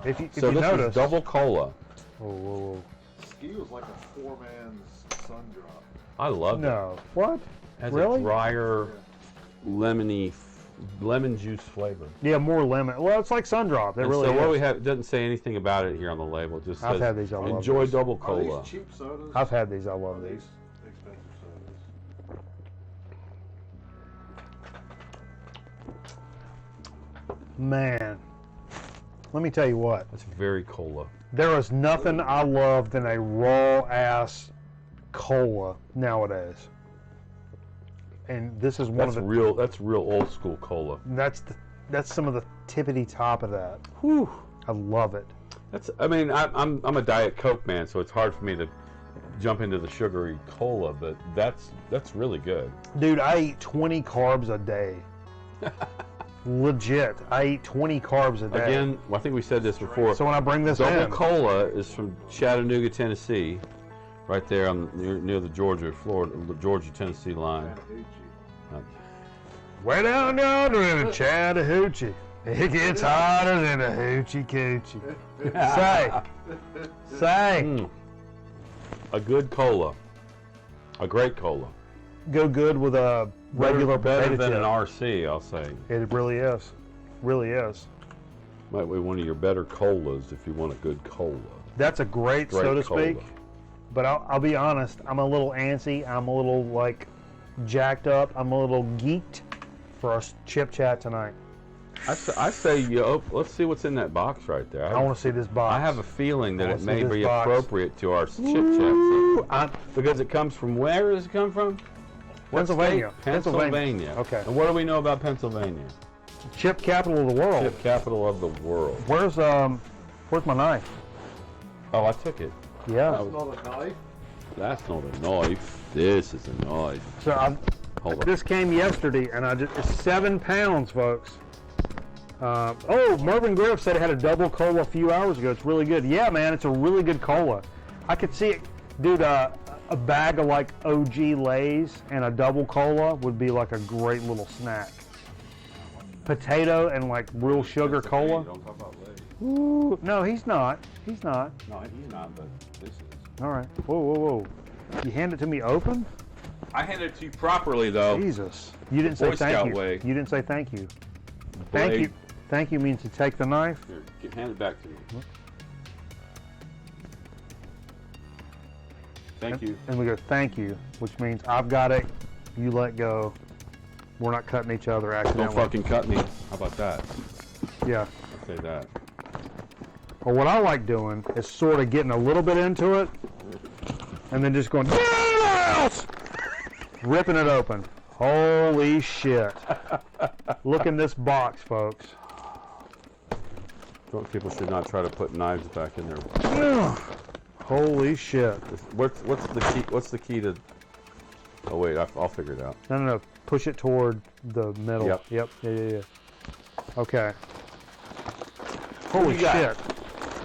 If you this notice. is Double Cola. Whoa. Ski was like a 4-man's sun drop. I love it. No. What? Has Really? a drier, lemony, lemon juice flavor. Yeah, more lemon. Well, it's like Sundrop. It And really so is. what we have, it doesn't say anything about it here on the label. It just I've says, had these. I love enjoy these. Double Are Cola. these cheap sodas? I've had these. I love these. Expensive sodas. Man, let me tell you what. It's very cola. There is nothing I love than a raw-ass cola nowadays. And this is one of the real. That's real old school cola. That's some of the tippity top of that. Whew, I love it. I mean, I'm a Diet Coke man, so it's hard for me to jump into the sugary cola, but that's really good. Dude, I eat 20 carbs a day. Legit, I eat 20 carbs a day. Again, I think we said this before. So when I bring this Double in, Cola is from Chattanooga, Tennessee, right there near the Georgia-Tennessee line. Way down yonder in the Chattahoochee, it gets hotter than a hoochie coochie. Say. A good cola, a great cola. Go good with a regular better potato than chip. an RC, I'll say. It really is, really is. Might be one of your better colas if you want a good cola. That's a great so to cola. speak. But I'll be honest, I'm a little antsy. I'm a little like jacked up. I'm a little geeked for our chip chat tonight. I say, let's see what's in that box right there. I want to see this box. I have a feeling that it may be box. appropriate to our chip chat. Because it comes from where does it come from? Pennsylvania. Pennsylvania. Okay. And what do we know about Pennsylvania? Chip capital of the world. Chip capital of the world. Where's my knife? Oh, I took it. Yeah. That's not a knife? That's not a knife. This is a knife. So Hold on. this came yesterday, and it's 7 pounds, folks. Mervyn Griff said it had a double cola a few hours ago. It's really good. Yeah, man, it's a really good cola. I could see it, dude. A bag of like OG Lay's and a double cola would be like a great little snack. Potato and like real sugar cola. Don't talk about Lay's. Ooh, no, he's not. He's not. No, he's not, but this is. All right. Whoa. You hand it to me open? I handed it to you properly, though. Jesus. You didn't say Boy thank Scout you. way. You didn't say thank you. Blade. Thank you. Thank you means to take the knife. Here, hand it back to me. Thank you. And we go, thank you, which means I've got it, you let go. We're not cutting each other accidentally. Don't fucking cut me. How about that? Yeah. I'll say that. Well, what I like doing is sort of getting a little bit into it and then just going, ripping it open. Holy shit. Look in this box, folks. Drunk people should not try to put knives back in there. Holy shit. What's the key? What's the key to? Oh wait, I'll figure it out. No. Push it toward the middle. Yep. Yeah. Okay. Holy shit.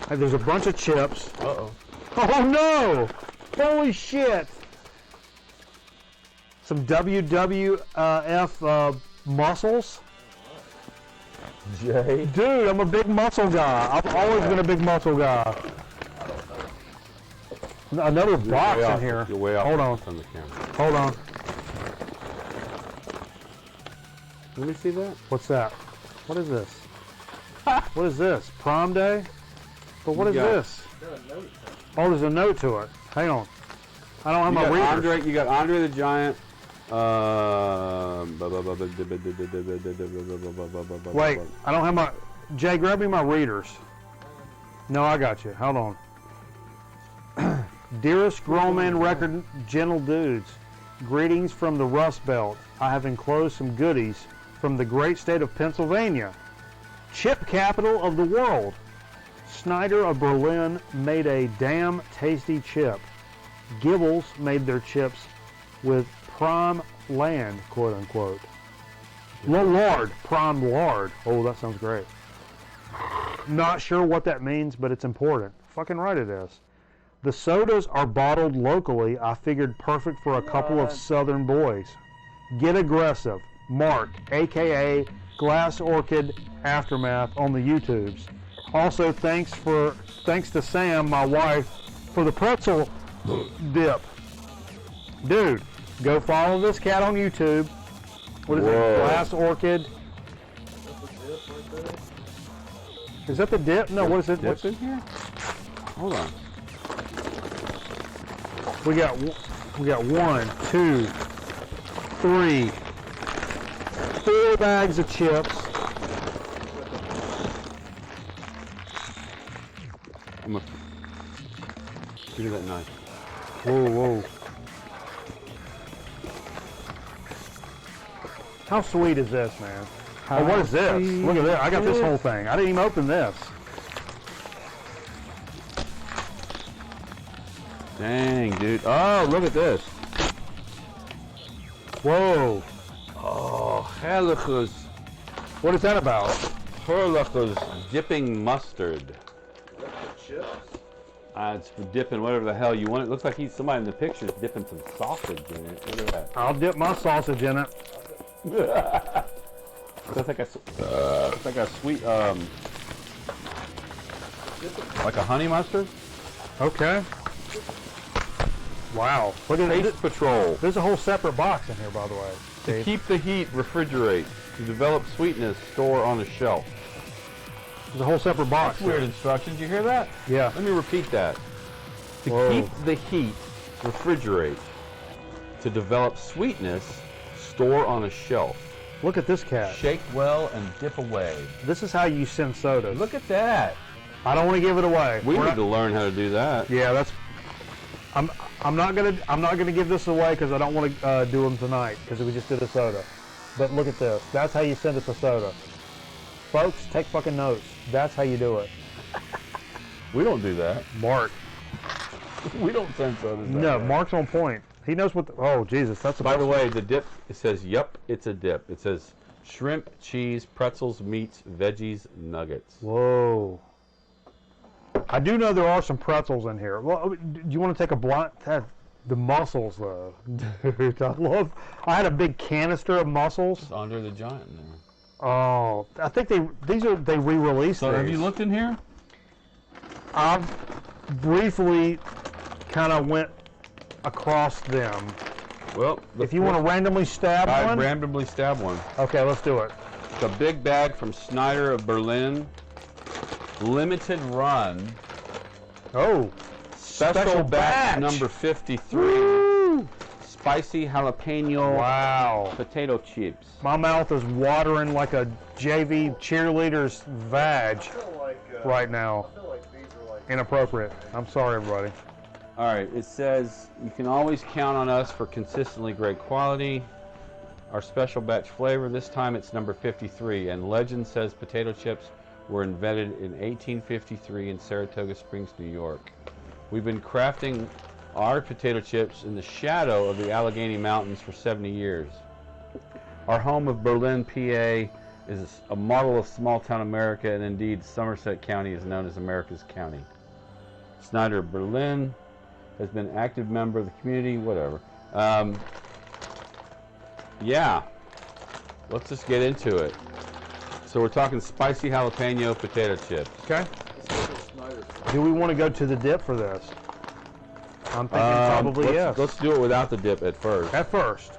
Hey, there's a bunch of chips. Oh no! Holy shit! Some WWF muscles. Jay? Dude, I'm a big muscle guy. I've always been a big muscle guy. Another box in here. You're way off Hold on. from the camera. Hold on. Let me see that. What's that? What is this? What is this? Prom day? But what is this? Oh, there's a note to it. Hang on. I don't have my readers. You got Andre the Giant. Wait, I don't have my... Jay, grab me my readers. No, I got you. Hold on. Dearest Grown Man Record Gentle Dudes, greetings from the Rust Belt. I have enclosed some goodies from the great state of Pennsylvania, chip capital of the world. Snyder of Berlin made a damn tasty chip. Gibbles made their chips with prime land, quote unquote. Lard, prime lard. Oh, that sounds great. Not sure what that means, but it's important. Fucking right it is. The sodas are bottled locally. I figured perfect for a couple of southern boys. Get aggressive. Mark, aka Glass Orchid Aftermath on the YouTubes. Also, thanks to Sam, my wife, for the pretzel dip. Dude, go follow this cat on YouTube. What is it? Glass Orchid. Is that the dip? No, what is it? What's in here? Hold on. We got 1, 2, 3, 4 bags of chips. Give me that knife. Whoa, whoa. How sweet is this, man? Oh, what is this? Look at this. I got this whole thing. I didn't even open this. Dang, dude. Oh, look at this. Whoa. Oh, Herrlich's. What is that about? Herrlich's dipping mustard. It's for dipping whatever the hell you want. It looks like somebody in the picture is dipping some sausage in it. Look at that. I'll dip my sausage in it. That's like a sweet, like a honey mustard. Okay. Wow. Look at Taste Patrol. There's a whole separate box in here, by the way. To keep the heat, refrigerate. To develop sweetness, store on a shelf. There's a whole separate box. That's weird instructions. You hear that? Yeah. Let me repeat that. To keep the heat, refrigerate. To develop sweetness, store on a shelf. Look at this cat. Shake well and dip away. This is how you send sodas. Look at that. I don't want to give it away. We need to learn how to do that. Yeah, that's. I'm not gonna give this away because I don't want to do them tonight because we just did a soda. But look at this. That's how you send us a soda. Folks, take fucking notes. That's how you do it. We don't do that. Mark. We don't send sodas. No, Mark's on point. He knows what. Oh Jesus, that's. By the way, the dip. It says, "Yup, it's a dip." It says shrimp, cheese, pretzels, meats, veggies, nuggets. Whoa. I do know there are some pretzels in here. Well, do you want to take a blind? The mussels, though. Dude, I had a big canister of mussels. It's Andre the Giant in there. Oh, I think they re-released. So have you looked in here? I've briefly kind of went across them. Well, if you want to randomly stab one. I randomly stab one. Okay, let's do it. It's a big bag from Snyder of Berlin. Limited run. Oh. Special batch number 53. Woo! Spicy jalapeno. Wow. Potato chips. My mouth is watering like a JV cheerleader's vag right now. I feel like these are like Inappropriate. I'm sorry, everybody. All right. It says you can always count on us for consistently great quality. Our special batch flavor. This time it's number 53. And legend says potato chips were invented in 1853 in Saratoga Springs, New York. We've been crafting our potato chips in the shadow of the Allegheny Mountains for 70 years. Our home of Berlin, PA is a model of small-town America, and indeed Somerset County is known as America's County. Snyder of Berlin has been an active member of the community, whatever. Yeah. Let's just get into it. So we're talking spicy jalapeno potato chips. Okay. Do we want to go to the dip for this? I'm thinking probably yes. Let's do it without the dip at first. At first.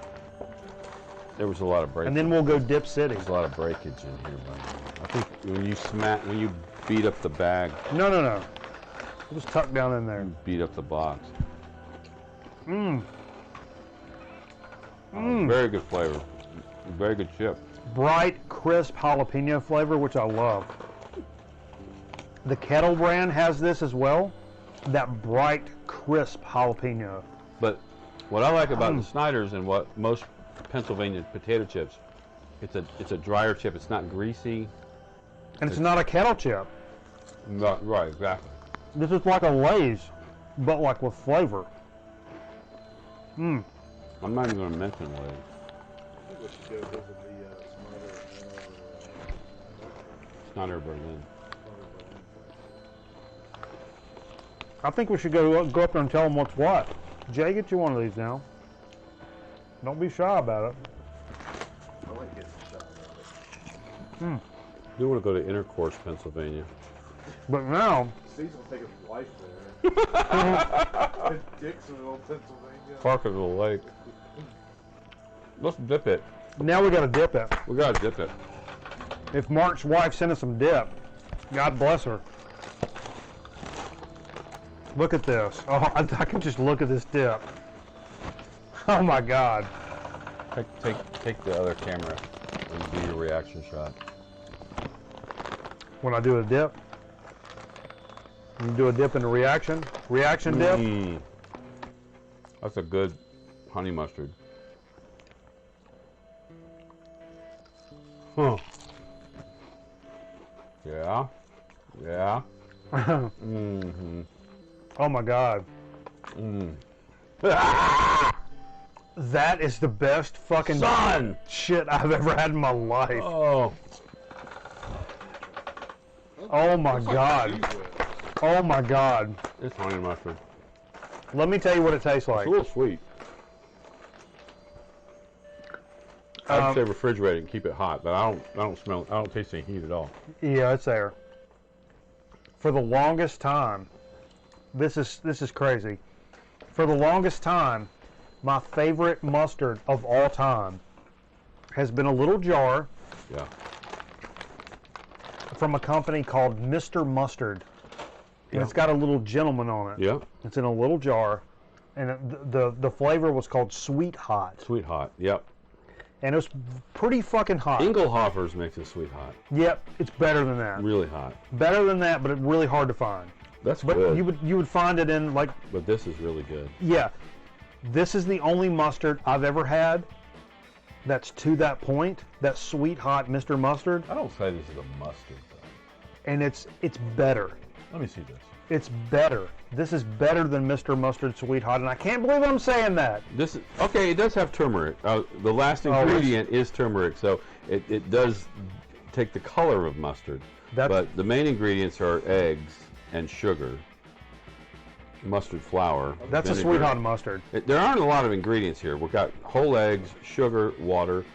There was a lot of breakage. And then we'll go Dip City. There's a lot of breakage in here, buddy. I think when you beat up the bag. No. It was tucked down in there. Beat up the box. Mmm. Very good flavor. Very good chip. Bright, crisp jalapeno flavor, which I love. The Kettle brand has this as well. That bright, crisp jalapeno. But what I like about the Snyder's and what most Pennsylvania potato chips, it's a drier chip. It's not greasy. And it's not a kettle chip. Right, exactly. This is like a Lay's, but like with flavor. I'm not even going to mention Lay's. I think we should go visit the Snyder Berlin. I think we should go up there and tell them what's what. Jay, get you one of these now. Don't be shy about it. I like getting shot at it. I do want to go to Intercourse, Pennsylvania. But now... Steve's going to take his wife there. In Dixonville, Pennsylvania. Parkerville Lake. Let's dip it. Now we got to dip it. We got to dip it. If Mark's wife sent us some dip, God bless her. Look at this. Oh, I can just look at this dip. Oh my God. Take the other camera and do your reaction shot. When I do a dip, you do a dip in a reaction dip. That's a good honey mustard. Huh. Yeah. Yeah. Oh my God. That is the best fucking shit I've ever had in my life. Oh. Oh my God. Oh my God. It's honey mustard. Let me tell you what it tastes like. It's a little sweet. I'd say refrigerate it and keep it hot, but I don't taste any heat at all. Yeah, it's there. For the longest time, this is crazy. For the longest time, my favorite mustard of all time has been a little jar from a company called Mr. Mustard. And it's got a little gentleman on it. Yeah. It's in a little jar. And the flavor was called Sweet Hot. Sweet Hot, yep. And it was pretty fucking hot. Engelhofer's makes it Sweet Hot. Yep, it's better than that. Really hot. Better than that, but it's really hard to find. That's but good. you would find it in like. But this is really good. Yeah, this is the only mustard I've ever had that's to that point. That Sweet Hot Mr. Mustard. I don't say this is a mustard though. And it's better. Let me see this. It's better. This is better than Mr. Mustard Sweet Hot, and I can't believe I'm saying that. This is okay. It does have turmeric. The last ingredient is turmeric, so it does take the color of mustard. But the main ingredients are eggs and sugar, mustard flour. That's vinegar. A Sweet Hot mustard. There aren't a lot of ingredients here. We've got whole eggs, sugar, water,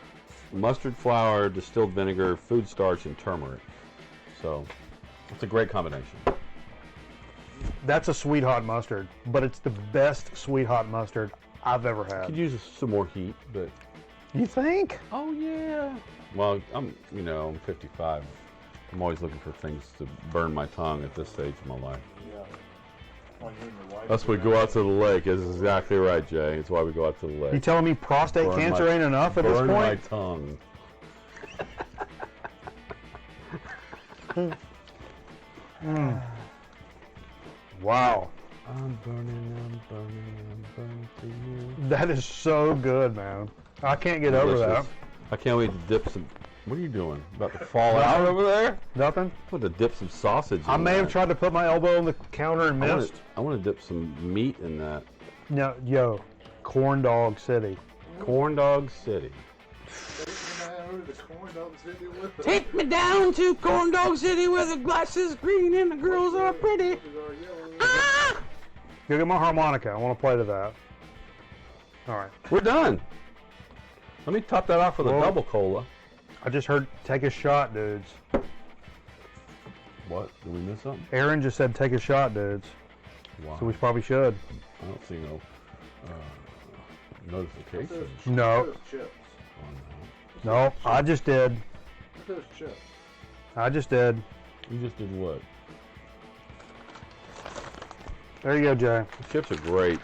mustard flour, distilled vinegar, food starch, and turmeric. So it's a great combination. That's a Sweet Hot mustard, but it's the best Sweet Hot mustard I've ever had. Could use some more heat, but... You think? Oh, yeah. Well, I'm 55. I'm always looking for things to burn my tongue at this stage of my life. Yeah. That's why we go out to the lake. That's exactly right, Jay. It's why we go out to the lake. You telling me prostate cancer ain't enough at this point? Burn my tongue. Wow. I'm burning for you. That is so good, man. I can't get over that. I can't wait to dip some... What are you doing? About to fall out over there? Nothing. I want to dip some sausage in I may have tried to put my elbow on the counter and missed. I want to dip some meat in that. No, yo, Corn Dog City. Corn Dog City. Take me down to Corn Dog City where the grass is green and the girls are pretty. Ah! Go get my harmonica. I want to play to that. All right. We're done. Let me top that off with a double cola. I just heard take a shot, dudes. What? Did we miss something? Aaron just said take a shot, dudes. Wow. So we probably should. I don't see no notifications. No. No, I just did. Those chips. I just did. You just did what? There you go, Jay. The chips are great.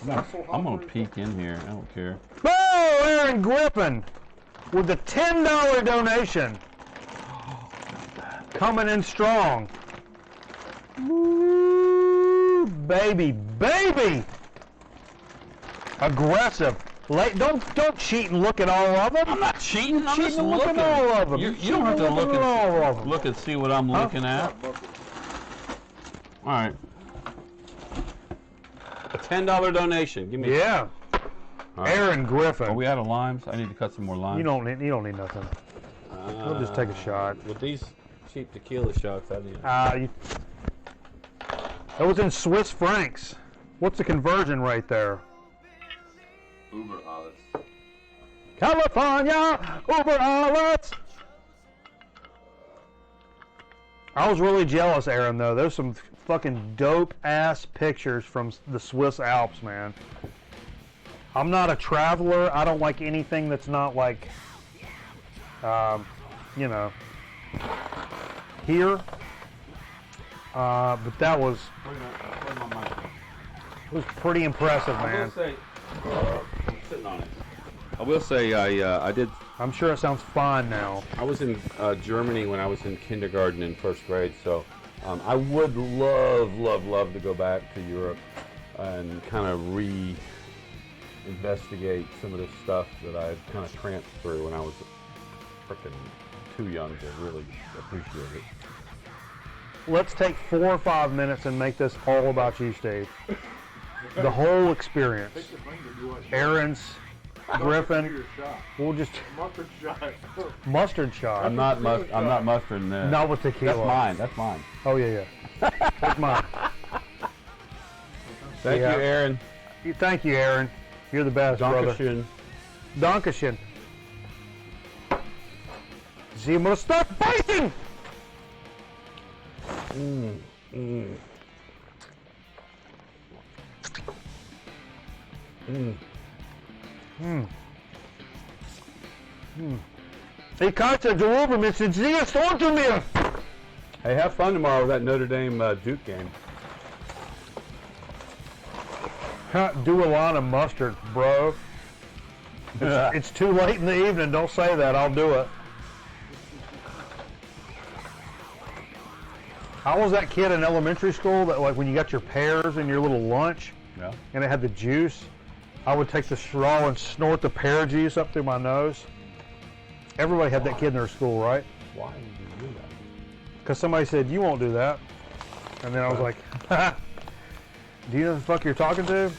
I'm gonna peek in here. I don't care. Oh, Aaron Griffin with a $10 donation. Coming in strong. Woo, baby. Aggressive. Don't cheat and look at all of them. I'm not cheating. I'm just look looking. at all of them. You don't have to look and see what I'm looking at. All right. A $10 donation. Give me. Yeah. Right. Aaron Griffin. Are we out of limes? I need to cut some more limes. You don't need nothing. We'll just take a shot. With these cheap tequila shots, I need. That was in Swiss francs. What's the conversion rate there? Uber olives. California, Uber olives. I was really jealous, Aaron, though. There's some fucking dope-ass pictures from the Swiss Alps, man. I'm not a traveler. I don't like anything that's not like, you know, here. But that was pretty impressive, man. I will say I did. I'm sure it sounds fine now. I was in Germany when I was in kindergarten and first grade, so I would love to go back to Europe and kind of investigate some of the stuff that I kind of tramped through when I was freaking too young to really appreciate it. Let's take 4 or 5 minutes and make this all about you, Steve. The whole experience. Aaron's, Griffin. We'll just Mustard shot. Mustard shot. I'm not mustarding this. Not with tequila. That's mine. Oh yeah. That's mine. Thank you, Aaron. Thank you, Aaron. You're the best, brother. Dankeschön. Sie muss start fighting! Ich hatte gerufen mit Siehst unter mir! Hey, have fun tomorrow with that Notre Dame Duke game. Do a lot of mustard, bro. It's too late in the evening. Don't say that. I'll do it. I was that kid in elementary school that, like, when you got your pears in your little lunch, and it had the juice, I would take the straw and snort the pear juice up through my nose. Everybody had that kid in their school, right? Why did you do that? Because somebody said, you won't do that. And then I was like, do you know the fuck you're talking to?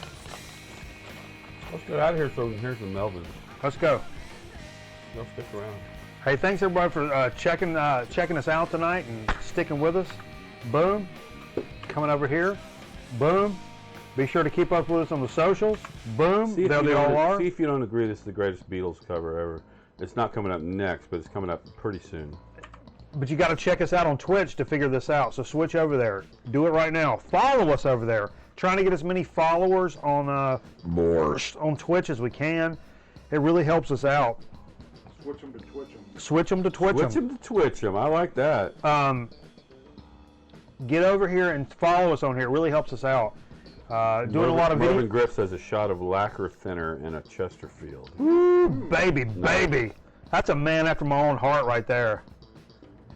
Let's get out of here so we can hear some Melvin. Let's go. They'll stick around. Hey, thanks everybody for checking us out tonight and sticking with us. Boom. Coming over here. Boom. Be sure to keep up with us on the socials. Boom. There they all are. See if you don't agree this is the greatest Beatles cover ever. It's not coming up next, but it's coming up pretty soon. But you got to check us out on Twitch to figure this out. So switch over there. Do it right now. Follow us over there. Trying to get as many followers on Twitch as we can. It really helps us out. Switch them to Twitch them. Switch them to Twitch them. Switch them to Twitch them. I like that. Get over here and follow us on here. It really helps us out. Doing a lot of videos. Mervyn Griff says a shot of lacquer thinner and a Chesterfield. Ooh, baby. That's a man after my own heart right there.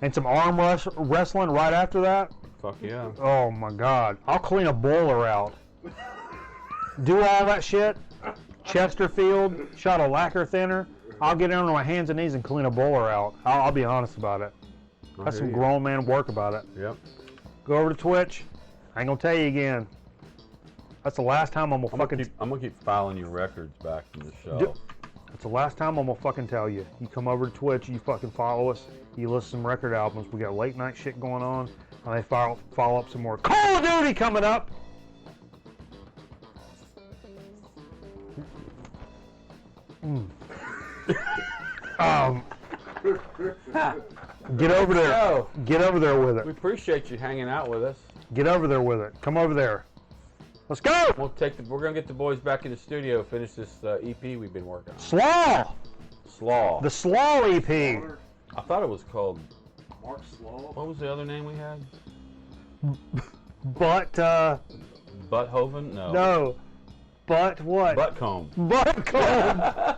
And some arm wrestling right after that. Fuck yeah. Oh my God. I'll clean a boiler out. Do all that shit. Chesterfield, shot of lacquer thinner. I'll get down on my hands and knees and clean a boiler out. I'll be honest about it. That's some grown man work about it. Yep. Go over to Twitch. I ain't gonna tell you again. That's the last time I'm gonna keep filing your records back from the show. That's the last time I'm gonna fucking tell you. You come over to Twitch, you fucking follow us, you listen to some record albums. We got late night shit going on, and they follow up some more Call of Duty coming up. Get over there. So, Get over there with we it. appreciate you hanging out with us. Get over there with it. Come over there. Let's go. We're gonna get the boys back in the studio, finish this EP we've been working on. Slaw. Slaw. The Slaw EP. I thought it was called. Mark Slaw. What was the other name we had? Butthoven? No. No. But what? Buttcomb. Buttcomb.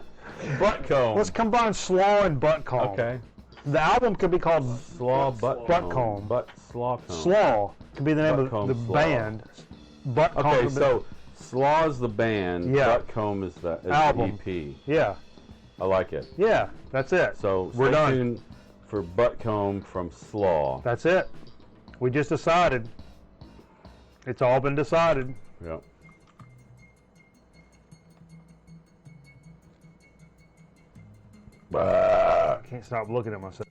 Buttcomb. Let's combine Slaw and Buttcomb. Okay. The album could be called Slaw Buttcomb. Slawcomb. Slaw could be the name of the Slaw. band. Buttcomb. Okay, so Slaw's the band. Yeah. Buttcomb is the album. EP. Yeah. I like it. Yeah, that's it. So we're stay done. tuned for Buttcomb from Slaw. That's it. We just decided. It's all been decided. Yep. I can't stop looking at myself.